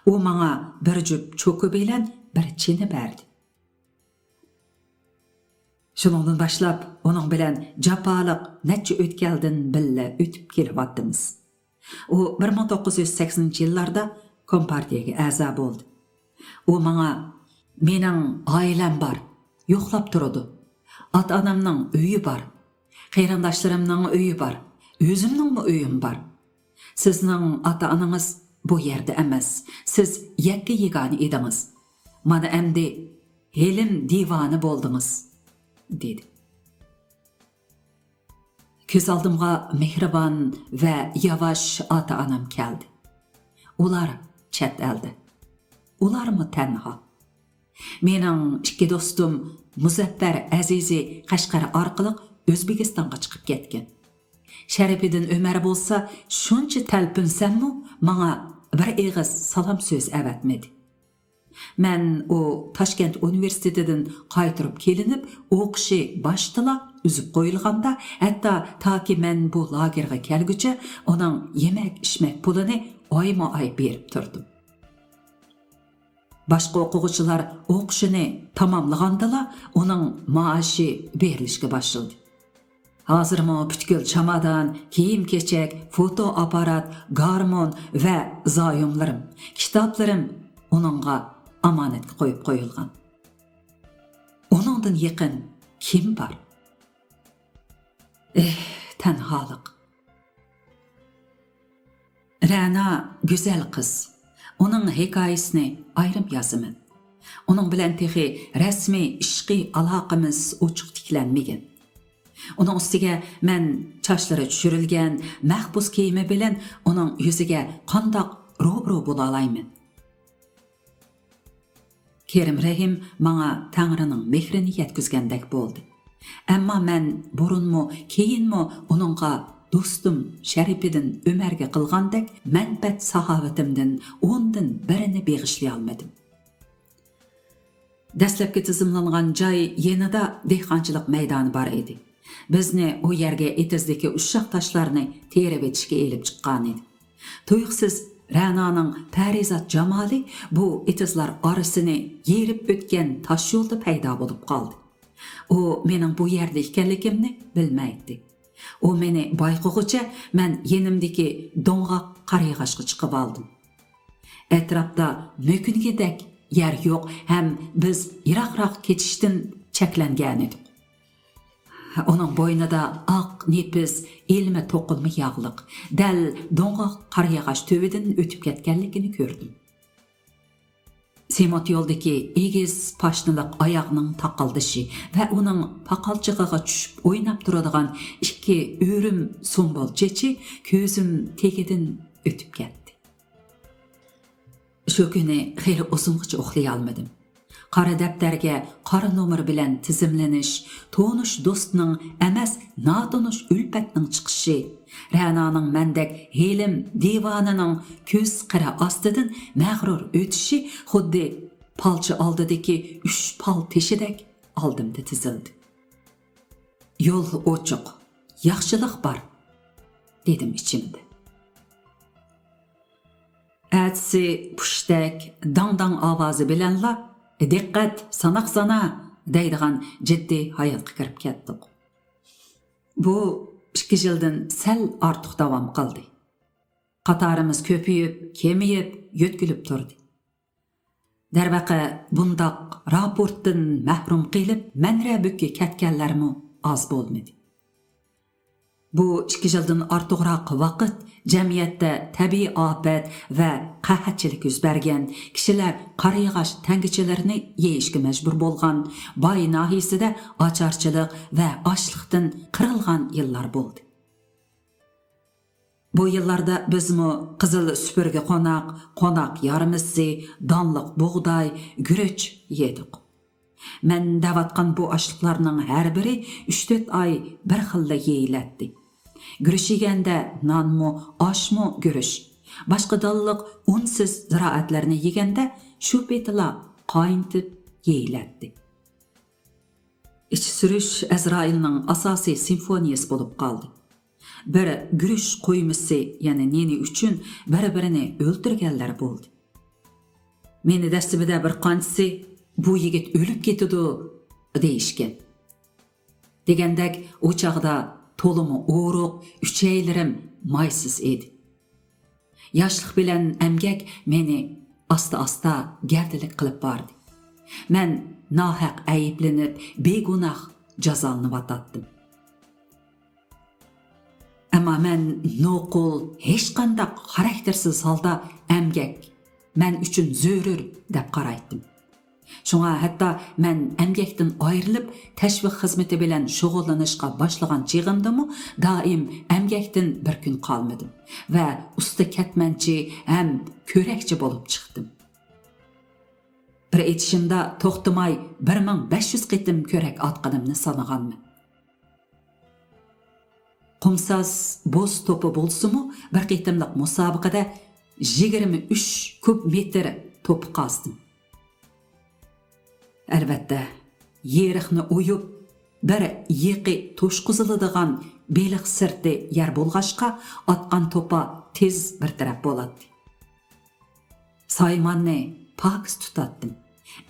[SPEAKER 1] U menga bir jup cho'ki bilan bir chini berdi. Shundan boshlab uning bilan jafoliq necha o'tkaldan billa o'tib kelyapmiz. U 1980-yillarda Kompartiyaga a'zo bo'ldi. U menga mening oilam bor, yo'qlab turadi. Ota-onamning uyi bor. Qarindoshlarımның uyi bor, o'zimning uyim bor. Sizning ota-onangiz bu yerda emas. Siz yakka yegani edingiz. Mana endi helim divani bo'ldingiz, dedi. Ko'z oldimga mehribon va yavash ota-onam keldi. Ular chet elda. Ularmi tanho? Mening ikki do'stim Muzaffar Azizi Qashqar orqali O'zbekistonga chiqib ketgan. Sharifiddin Umar bo'lsa, shuncha talpinsammi, menga bir eg'iz salom so'z avatmadi. Men u Toshkent universitetidan qaytirib kelinib, o'qishi boshida uzib qo'yilganda, hatto toki men bu lagerga kelguncha uning yemak-ichmak pulini oyma-oy berib turdim. Başqa o'quvchilar o'qishini tamomlagandala, uning maoshi berilishga boshladi. Hozirmi butkul chamadan, kiyim-kechak, foto aparat, garmon va zoyumlarim, kitoblarim uningga omonatga qo'yib qo'yilgan. Uningdan yaqin kim bor? Tanholik. Ra'no go'zal qiz. Uning hikoyasini ayrim yozaman. Uning bilan texi rasmiy ishqiy aloqamiz ochiq tiklanmagan. Uning ustiga men chochlari tushirilgan mahbus kiyimi bilan uning yuziga qandoq ro'bro bo'la olayman. Kerim Rahim menga Tangrining mehrini yetkazgandek bo'ldi. Ammo men burunmi, keyinmi uningga do'stim Sharifiddin Umarga qilgandek manfaat saxovatimdan o'ndan birini beg'ishlay olmadim. Dastlabki tizimlangan joy yanada dehqonchilik maydoni bor edi. Bizni u yerga etizdagi ushshoq toshlarni terib etishga elib chiqqan edi. Tuyuqsiz Ra'noning parizat jamoli bu etizlar orasini yerib o'tgan tosh yo'lda paydo bo'lib qoldi. U mening bu yerda ekanligimni bilmaydi. U meni bayqug'icha men yenimdagi do'ng'oq qariyag'ashga chiqib oldim. Atrofda mo'kingidek yer yo'q, ham biz yiroqroq ketishdan cheklangan edik. Uning bo'ynida oq nepiz, elma to'qilma yog'liq, dal do'ng'oq qariyag'ash tövidan o'tib ketganligini ko'rdim. Semot yo'ldagi egiz pashniliq oyoqning taqildishi va uning paqalchig'iga tushib o'ynab turadigan ikki o'rim so'mbol chechi ko'zim tegidan o'tib ketdi. Shu kuni xeyli uzungacha uxlay olmadim. Qora daftarga qora nomer bilan tizimlanish, tonish do'stning emas, notonish ulfatning chiqishi, Ra'noning mendek helim divonining ko'z qira ostidan mag'rur o'tishi xuddi palchi oldidagi 3 pal teshidek oldimda tizildi. yol ochiq, yaxshilik bor, dedim ichimda. Әтсі пұштәк, даңдаң авазы біленла, «Диққат, санақ сана!» deydigan ciddi hayatqa kirib ketdik. Bu 2 yildan sal ortiq davom qildi. Qatarimiz ko'payib, kemiyib, yo'tkilib turdi. Darvaqa bundaq raportdan mahrum qilib, manrabukka ketganlarmi az bo'lmadi. Bu 2 yildan ortiqroq vaqt jamiyatda tabiiy ofat va qahatchilik yuz bergan, kishilar qariyag'ash tangichilarini yeyishga majbur bo'lgan, boy nahiyasida ocharchilik va ochliqdan qirilgan yillar bo'ldi. Bu yillarda bizmi qizil supurgi qo'noq yarmisi, donliq bug'doy, guruch yedik. Men davatgan bu ochliqlarning har biri 3-4 oy bir xilla yeyilatdi. Guruch yeganda nonmi, oshmi guruch. Boshqa donliq unsiz ziroatlarni yeganda shu betila qayintib yeyilatdi. İç sürüş Azrailning asosiy simfoniyasi bo'lib qoldi. Bir guruch qo'ymisi, ya'ni neni uchun bir-birini o'ldirganlar bo'ldi. Meni dastimida bir qanchisi bu yigit o'lib ketadi deyishgan. Degandek o chaqda tolumu o'ruq, uchaylarim maysiz edi. Yoshlik bilan emgak meni asta-asta gavdalik qilib bordi. Men nohaq ayiblanib, begunoh jazolanib atatdim. Ama men noqul, hech qanday xaraktersiz holda emgak men uchun zo'rur deb qaraydim. Şuna hatta men emgakdan ayrilib, tashviq xizmati bilan shug'ullanishga boshlagan chig'imdimi, doim emgakdan bir kun qolmadim va usta ketmanchi ham ko'rakchi bo'lib chiqdim. Bir etishimda to'xtamay 1500 qitim ko'rak otqanimni sanaganman. Qumsaz bo'z to'pi bo'lsa-mu, bir qitimliq musobaqada 23 kub metr to'p qazdim. Albatta, yeriqni o'yib, bir yiqi to'shqiziladigan beliq sirti yer bo'lg'ashqa otgan to'pa tez bir taraf bo'ladi. Saymanni paks tutatdim.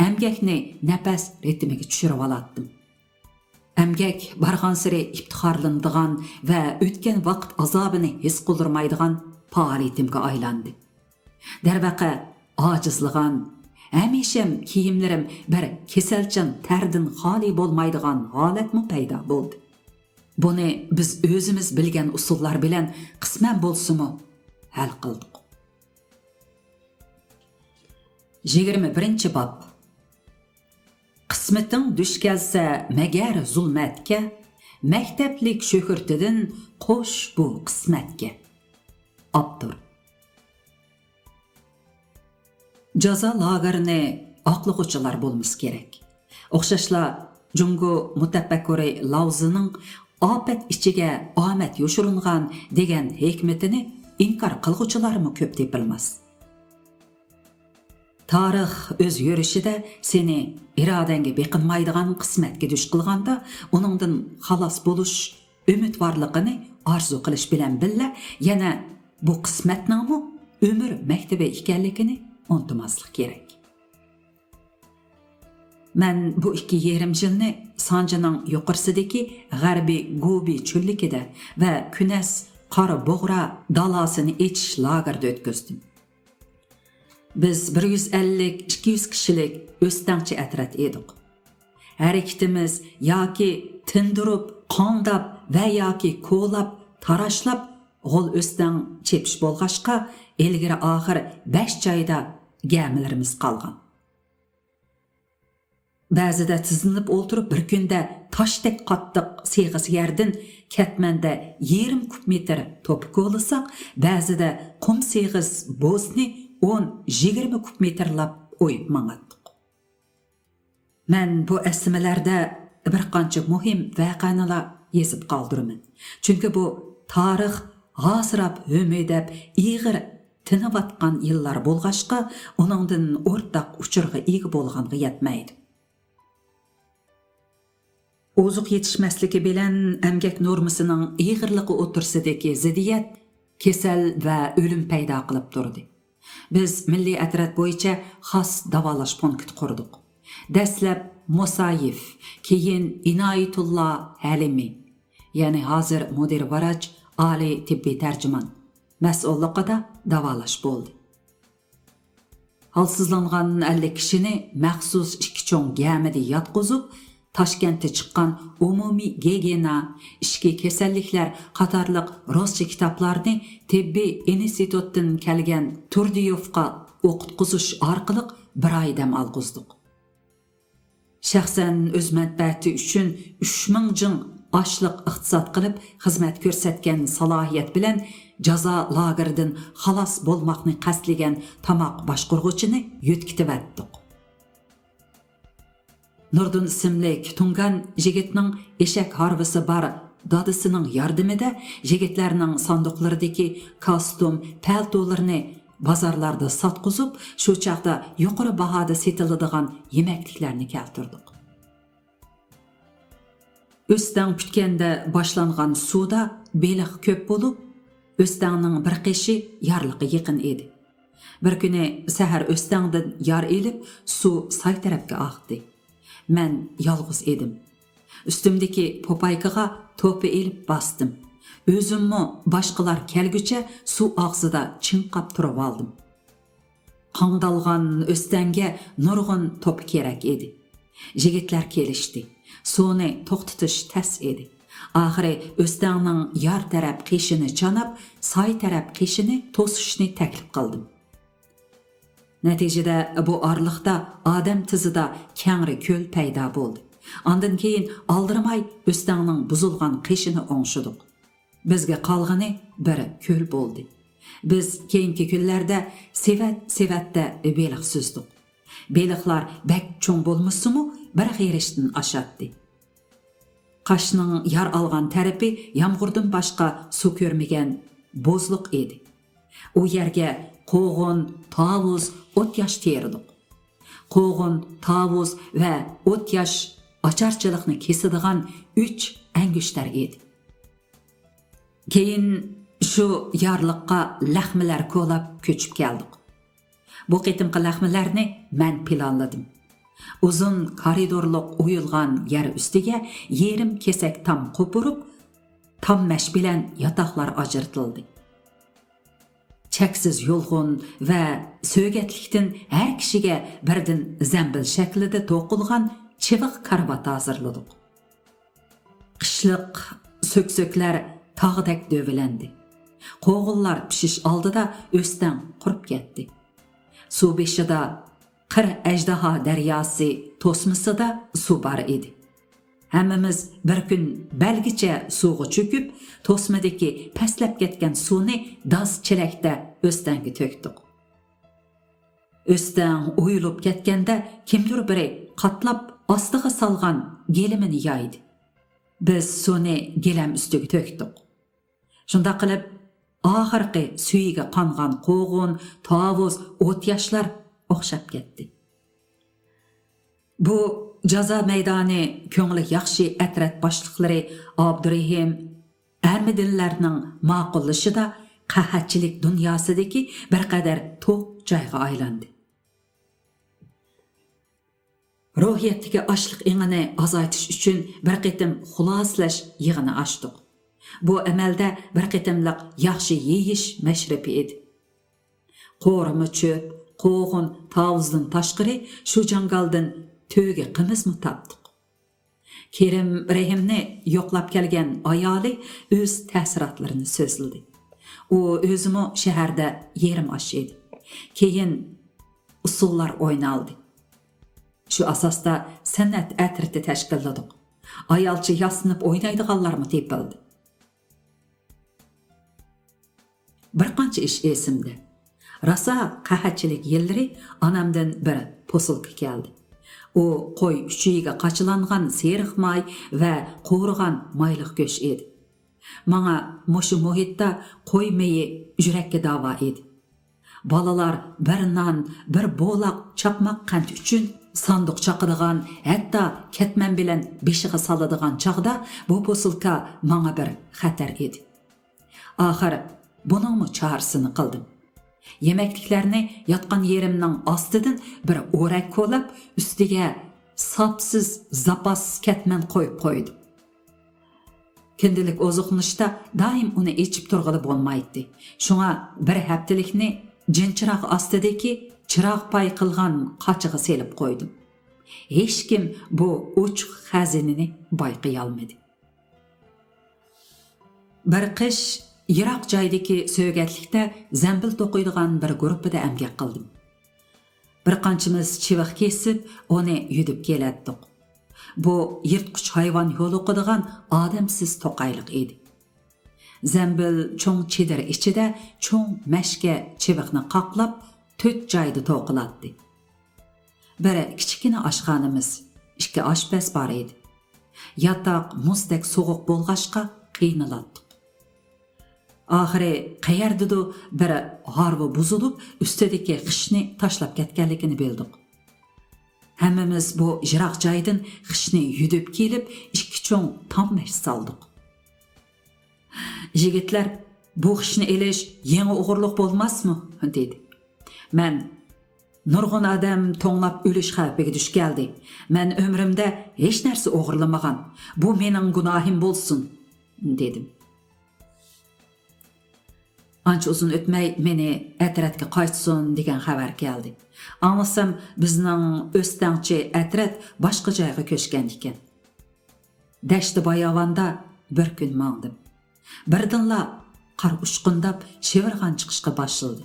[SPEAKER 1] Emgakni nafas ritmiga tushirib olatdim. Emgak bargan siri iftixorlanadigan va o'tgan vaqt azobini his qildirmaydigan faoliyatimga aylandi. Darvaqa ojizligan, hamisha kiyimlarim bir kesalchan tardan xoli bo'lmaydigan holatmi paydo bo'ldi. Buni biz o'zimiz bilgan usullar bilan qisman bo'lsa-mu hal qildik. 21-bob. Qismeting dush kelsa magar zulmatga, maktablik sho'kirtidan qo'sh bu qismatga. Abdur. Jazo lagerini aqlıqçılar bo'lmasi kerak. O'xshashla Jungo mutafakkiri Lauzining ofat ichiga omad yoshiringan degan hikmatini inkor qilg'uvchilarmi ko'p tepilmas. Tarix o'z yurishida seni irodangga beqinmaydigan qismatga duch qilganda, uningdan xalos bo'lish umidvorligini orzu qilish bilan billa yana bu qismatningmi umr maktabi ekanligini unutmaslik kerak. Men bu 2,5 yilni Sanjining yuqorisidagi g'arbiy Gobi cho'lligida va Kunas qora bo'g'ra dalasini ichish lagerda o'tkazdim. Biz 150-200 kishilik o'stangchi atrat edik. Harakatimiz yoki tindirib, qondab va yoki ko'lab, tarashlab g'ol o'stang chepish bo'lg'ashqa ilgari oxir 5 joyda gamilarimiz qolgan. Ba'zida tizinib o'ltirib bir kunda toshdek qattiq seg'is yerdan ketmanda 20 kub metr to'p ko'lasak, ba'zida qum seg'is bo'zni 10-20 kub metrlab o'yib mang'atdik. Men bu asmalarda bir qancha muhim voqealar yezib qoldiraman. Chunki bu tarix g'asrab, umidab, ig'ir tinivatgan yillar bo'lg'ashqa, uningdan o'rtaq uchurga ega bo'lganga yetmaydi. Ozuq yetişməsligi bilan əmgək normasining ig'irligi o'tirsidagi ziddiyat kasal va o'lim paydo qilib turdi. Biz milliy atrat bo'yicha xos davolash punkti qurdik. Dastlab Musayev, keyin Inoyatullo Halimi, ya'ni hozir mudir varaj, oliy tibbiy tarjimon mas'ulligida davolash bo'ldi. Halsizlangan 50 kishini maxsus ikki cho'ng gamida yotqizib, Toshkentda chiqqan umumiy gigiyena, ishki kasalliklar qatorliq Ruscha kitoblarni tibbiy institutdan kelgan Turdiyevga o'qitqizish orqali bir oy dam olg'izdik. Shaxsan o'z manfaati uchun 3000 jing ochliq iqtisod qilib xizmat ko'rsatgan salohiyat bilan jazo lageridan xalos bo'lmoqni qasdlagan tamoq boshqurg'uvchini yo'tkitib. Nurdun ismli tungan yigitning eshak harvisi bar dadisining yordamida yigitlarning sanduqlaridagi kostyum, paltolarini bozorlarda sotqizib, shu chaqda yuqori bahoda sotiladigan yemekliklarni keltirdik. O'stan putganda boshlangan suvda beliq ko'p bo'lib, o'stanning bir qishi yorliqqa yaqin edi. Bir kuni sahar o'standan yor elib, suv soy tarafga oqdi. Men yolg'iz edim. Üstümdeki popaykaga to'pi elib bastım. Özümmi boshqalar kelgucha suv og'zida chinqab turib oldim. Qandalgan o'stanga nurg'un to'pi kerak edi. Yigitlar kelishdi. Suvni to'xtatish tas edi. Oxiri o'stangning yor taraf qishini chanab, soy taraf qishini to'sishni taklif qildim. Natijada bu orliqda odam tizida kengri ko'l paydo bo'ldi. Ondan keyin aldirmay o'stangning buzilgan qishini o'ngshidik. Bizga qolgani bir ko'l bo'ldi. Biz keyingi kunlarda sevatda beliq suzdik. Beliqlar bak cho'ng bo'lmasimu bir g'irishdan oshadi. Qashning yor olgan tarafi yomg'irdan boshqa suv ko'rmagan bo'zliq edi. U yerga qo'g'on, tavuz, o't yaş terdik. Qo'g'on, tavuz va o't yaş ocharchilikni kesadigan 3 angushtar edi. Keyin shu yorliqqa laxmilar ko'lab ko'chib keldik. Bu qitimqi laxmilarni men planladim. Uzun koridorliq o'yilgan yer ustiga yerim kesak tam qo'pirib, tam mash bilan yotoqlar ajratildi. Cheksiz yolg'un va so'gatlikdan har kishiga birdan zambil shaklida to'qilgan chiviq karvat hozirladik. Qishliq so'ksoklar tog'dak dövelendi. Qo'g'illar pishish oldida o'stan qurib ketdi. Suv beshida qir ajdaho daryosi to'smisida suv bor edi. Hammamiz bir kun balgicha suvga cho'kib, to'smadagi pastlab ketgan suvni doz chelakda o'stanga to'kdik. O'stan o'yilib ketganda kimdir biri qatlab ostiga solgan gelimini yoydi. Biz suvni gelam ustiga to'kdik. Shunda qilib oxirgi suyiga qongan qo'g'on, tavuz, o't yashlar o'xshab ketdi. Bu jazo maydoni ko'ngli yaxshi atrat boshliqlari Abdurahim Armidinlarning ma'qullashida qahatchilik dunyosidagi bir qadar to'q joyga aylandi. Ruhiyatdagi ochliq engini azaytish uchun bir qitim xuloslash yig'ini ochdik. Bu amalda bir qitimliq yaxshi yeyish mashrabi edi. Qo'rimi cho'p, qo'g'on, tavuzdan tashqari shu jangaldan töge qimizmi tapdik. Kerim Rahimni yo'qlab kelgan ayoli o'z ta'sirotlarini so'zladi. U o'zimi shaharda yerim osh edi. Keyin usullar o'ynaldi. Shu asosda san'at atriti tashkilladik. Ayolchi yasinib o'ynaydiganlarmi tepildi. Bir qancha ish esimda. Rasa qahatchilik yillari onamdan bir posilka keldi. U qo'y uchiga qachilangan seriq may va qo'rg'an mayliq go'sht edi. Menga mushu muhitda qo'y meyi yurakka davo edi. Balalar bir non, bir bo'loq chaqmoq qand uchun sandık çaqıdığan, hatta ketmen bilen beşiğe salıdığan çağda bu posilka bana bir xatar edi. Ahir bunun mu çağrısını qıldım. Yemekliklerini yatqan yerimning ostidan bir o'rak ko'lab, ustiga sapsiz zapas ketmen qo'yib qo'ydim. Kundilik oziqlanishda doim uni ichib turg'ili bo'lmaydi. Shunga bir haftalikni jinchiroq ostidagi chiroq pay qilgan qochig'i selib qo'ydim. Hech kim bu ochiq xazinani bayqay olmadi. Bir qish yiroq joydagi so'gatlikda zambil to'qiydigan bir guruhida amgak qildim. Bir qanchamiz chiviq kesib, uni yudib kelatdik. Bu yirtqich hayvon yo'l o'qidigan odamsiz to'qayliq edi. Zambil cho'ng chedir ichida cho'ng mashka chiviqni qaqlab 4 joyda to'qilatdi. Biri kichkina oshxonamiz, 2 oshpaz bor edi. Yotoq muzdek sovuq bo'lg'ashqa qiynalatdik. Ahiri qayerdidu biri harvi buzilib, ustidagi g'ishni tashlab ketganligini bildik. Hammamiz bu yiroq joydan g'ishni yudib kelib, 2 cho'ng tammash saldik. Yigitlar, bu g'ishni elish yangi o'g'irlik bo'lmasmi? dedi. Men nurg'un odam to'nglab o'lish xavfiga duch keldi. Men umrimda hech narsa o'g'irlamagan. Bu mening gunohim bo'lsin, dedim. Ancha uzun o'tmay meni atratga qaytsin degan xabar keldi. Anlasam bizning o'stangchi atrat boshqa joyga ko'chgan ekan. Dashti bayovanda bir kun mangdim. Birdinla qar ushqundab shivirg'an chiqishga boshladi.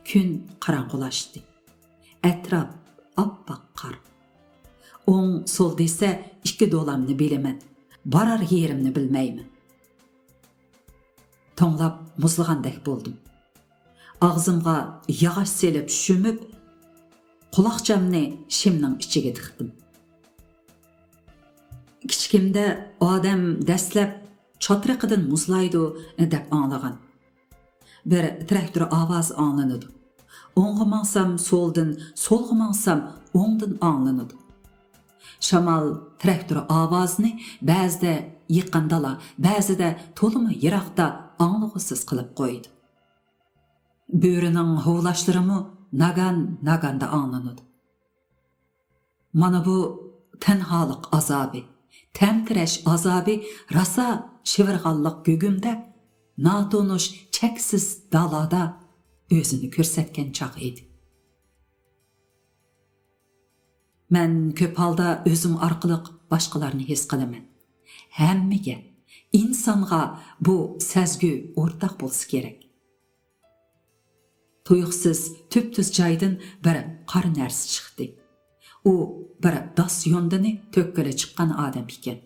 [SPEAKER 1] Kun qorong'ulashdi. Atrof oppoq qar. O'ng so'l desa 2 dolamni bilaman. Borar yerimni bilmayman. To'nglab muzlagandek bo'ldim. Og'zimga yog'och selib shumib, quloqchamni shimning ichiga tiqdim. Kichkimda odam dastlab chotriqidan muzlaydi deb anglagan. Bir traktor ovoz anglanadi. O'ngga mangsam so'ldan, so'lga mangsam o'ngdan anglanadi. Shamol traktor ovozini ba'zida yiqindala, ba'zida to'limi yiroqda anglag'isiz qilib qo'ydi. Bo'rining hovlashlarimi naganda anglanadi. Mana bu tanholik azobi, tamtirash azobi rasa shivirg'anliq gugumda, notonish cheksiz dalada o'zini ko'rsatgan chaq edi. Men ko'p holda o'zim orqali boshqalarni his qilaman. Hammaga, insonga bu sezgi o'rtaq bo'lsa kerak. Tuyuqsiz tüp-tüz joydan bir qor narsa chiqdi. U bir dos yondini to'kkala chiqqan odam ekan.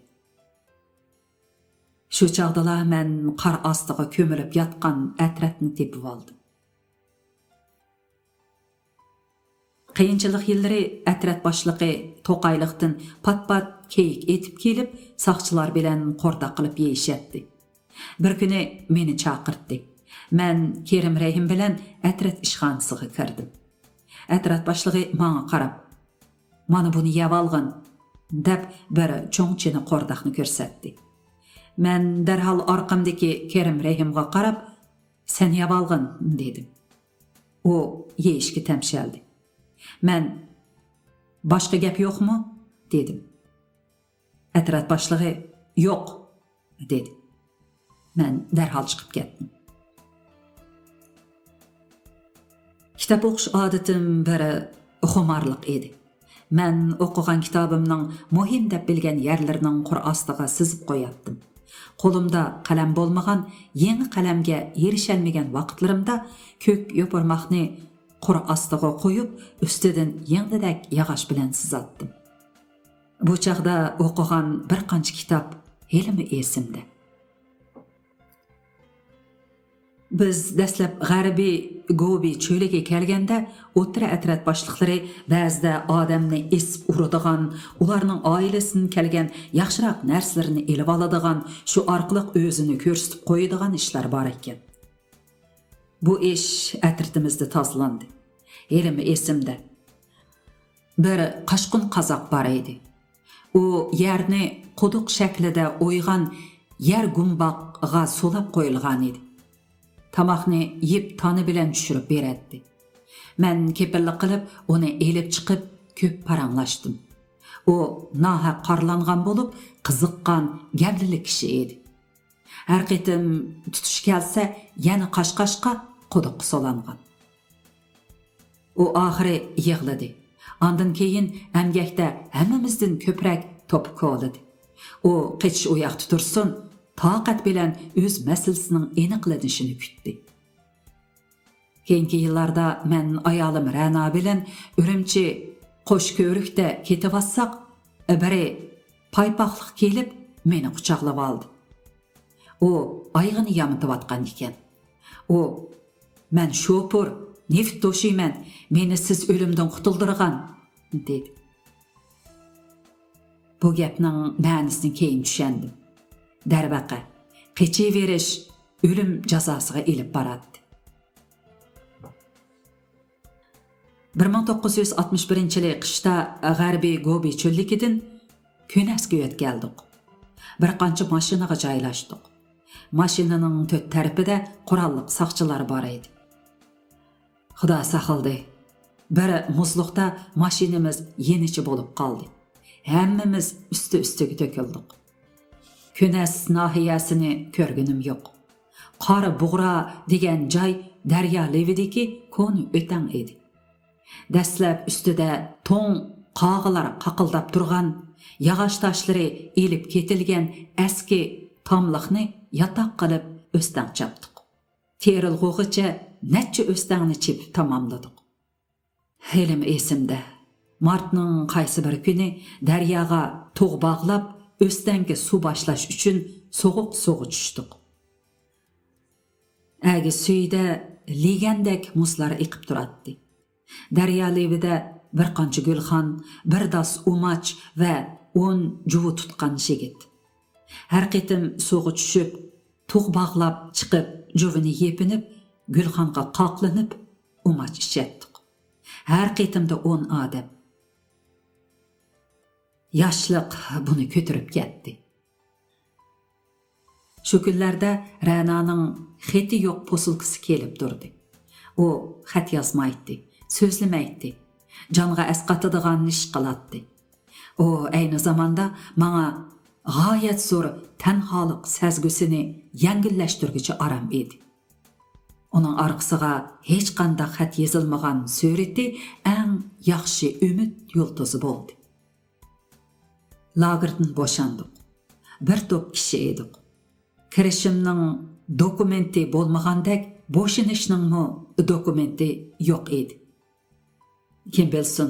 [SPEAKER 1] Shu chog'da men qor ostiga ko'milib yotgan atratni tepib oldim. Qiyinchilik yillari atrat boshlig'i to'qayliqdan pat-pat keyik etib kelib, saqchilar bilan qo'rda qilib yeyishatdi. Bir kuni meni chaqirdi. Men Kerim Rahim bilan atrat ishxonasiga kirdim. Atrat boshlig'i menga qarab, "Mana buni yeb olgin" deb bir cho'ngchini qo'rdaqni ko'rsatdi. Men darhol orqamdagi Kerim Rahimga qarab, "Sen yeb olgin" dedim. U yeyishga tamshaldi. Men "Boshqa gap yo'qmi?" dedim. Atrat boshlig'i "Yo'q" dedi. Men darhol chiqib ketdim. Kitob o'qish odatim bir xumarliq edi. Men o'qigan kitobimning muhim deb bilgan yerlarining qur ostiga sizib qo'yatdim. Qo'limda qalam bo'lmagan, yangi qalamga erishalmagan vaqtlarimda ko'k yo'pirmoqni qur ostiga qo'yib, ustidan yangidak yog'och bilan sizatdim. Bu chaqda o'qigan bir qancha kitob ilmi esimda. Biz dastlab g'arbiy Gobi cho'liga kelganda, o'tira atrat boshliqlari ba'zida odamni esib uradigan, ularning oilasidan kelgan yaxshiroq narsalarni elib oladigan, shu orqali o'zini ko'rsatib qo'yadigan ishlar bor ekan. Bu ish atratimizda tozalandi. Elim esimda. Bir Qashqun Qozoq bar edi. U yerni quduq shaklida o'ygan yer gumbaqqa solab qo'yilgan edi. Tamoqni yeb toni bilan tushirib beradi. Men kepillik qilib uni elib chiqib ko'p paranglashdim. U nahaq qarlangan bo'lib, qiziqqan, gablili kishi edi. Har qitim tutish kelsa, yana qashqashqa quduq solangan. U oxiri yig'ladi. Ondan keyin amgakda hammamizdan ko'proq topib qoldi. U qichish u yoqda tursin, toqat bilan o'z masalasining aniqlanishini kutdi. Keyingi yillarda men ayolim Ra'no bilan Urumchi qo'shko'rikda ketavatsak, biri paypoqliq kelib meni quchoqlab oldi. U oyg'ini yamitayotgan ekan. U "Men shopur, neft to'shiyman, meni siz o'limdan qutuldirgan" dedi. Bu gapning ma'nosini keyin tushundim. Darvaqa, qechiverish o'lim jazosiga elib boradi. 1961-yil qishda G'arbiy Gobi cho'lligidan Ko'nasga o'tgandik. Bir qancha mashinaga joylashdik. Mashinaning to'rt tarafida qurolliq saqchilar bor edi. Xudo saqladi. Bir muzliqda mashinamiz yenichi bo'lib qoldi. Hammamiz usti-ustiga to'kildik. Ko'nas nahiyasini ko'rganim yo'q. Qora Bug'ra degan joy daryo levidagi ko'ni o'tang edi. Dastlab ustida to'ng qog'lar qaqildab turgan, yog'och tashlari elib ketilgan eski tomliqni yotoq qilib o'stang chapdik. Terilg'ug'icha necha o'stangni chepib tamomladik. Helim esimda. Martning qaysi bir kuni daryoga tog' bog'lab o'stanga suv boshlash uchun so'g'uq tushdik. Agi suyda legandek muzlar eqib turadi. Daryo levida bir qancha gulxon, bir dos umach va 10 juvi tutgan shigit. Har qitim suvga tushib, tog' bog'lab chiqib, juvini yepinib, gulxonga qoqlanib, umach ichatdik. Har qitimda 10 odam. Yoshliq buni ko'tirib ketdi. Shu kunlarda Ra'noning xati yo'q posilkasi kelib turdi. U xat yozmaydi, so'zlamaydi, jonga asqatadigan ish qiladi. U ayni zamanda menga g'oyat zo'r tanholik sezgusini yengillashtirguchi aram edi. Uning orqasiga hech qanday xat yozilmagan surati eng yaxshi umid yulduzi bo'ldi. Lagerdan boşandık. Bir top kishi edik. Kirishimning dokumenti bo'lmagandek, bo'shanishning dokumenti yo'q edi. Kim bilsin,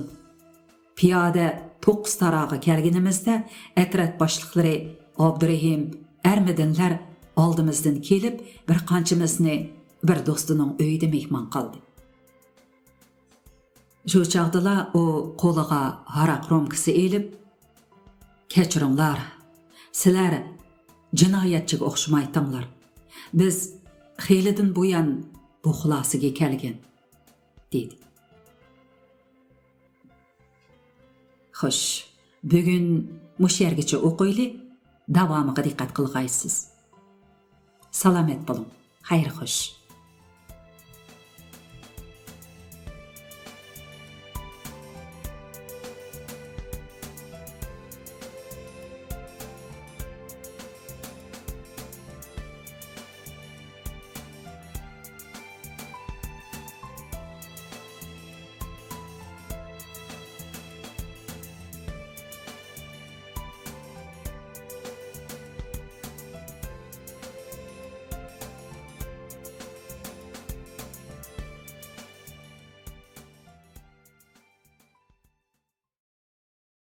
[SPEAKER 1] piyoda 9 tarog'i kelganimizda atrat boshliqlari Abdurahim, Armidinlar oldimizdan kelib, bir qanchamizni bir do'stining uyida mehmon qildi. Shu chaqdala u qo'liga haraq romkasi elib, "Kechiringlar, sizlar jinoyatchiga o'xshamaytinglar. Biz xeylidan buyon bu xulosiga kelgan" dedi. Xo'sh, bugun mush yergacha o'qiyli, davomiga diqqat qilg'aysiz. Salomat bo'ling. Xayr xo'sh.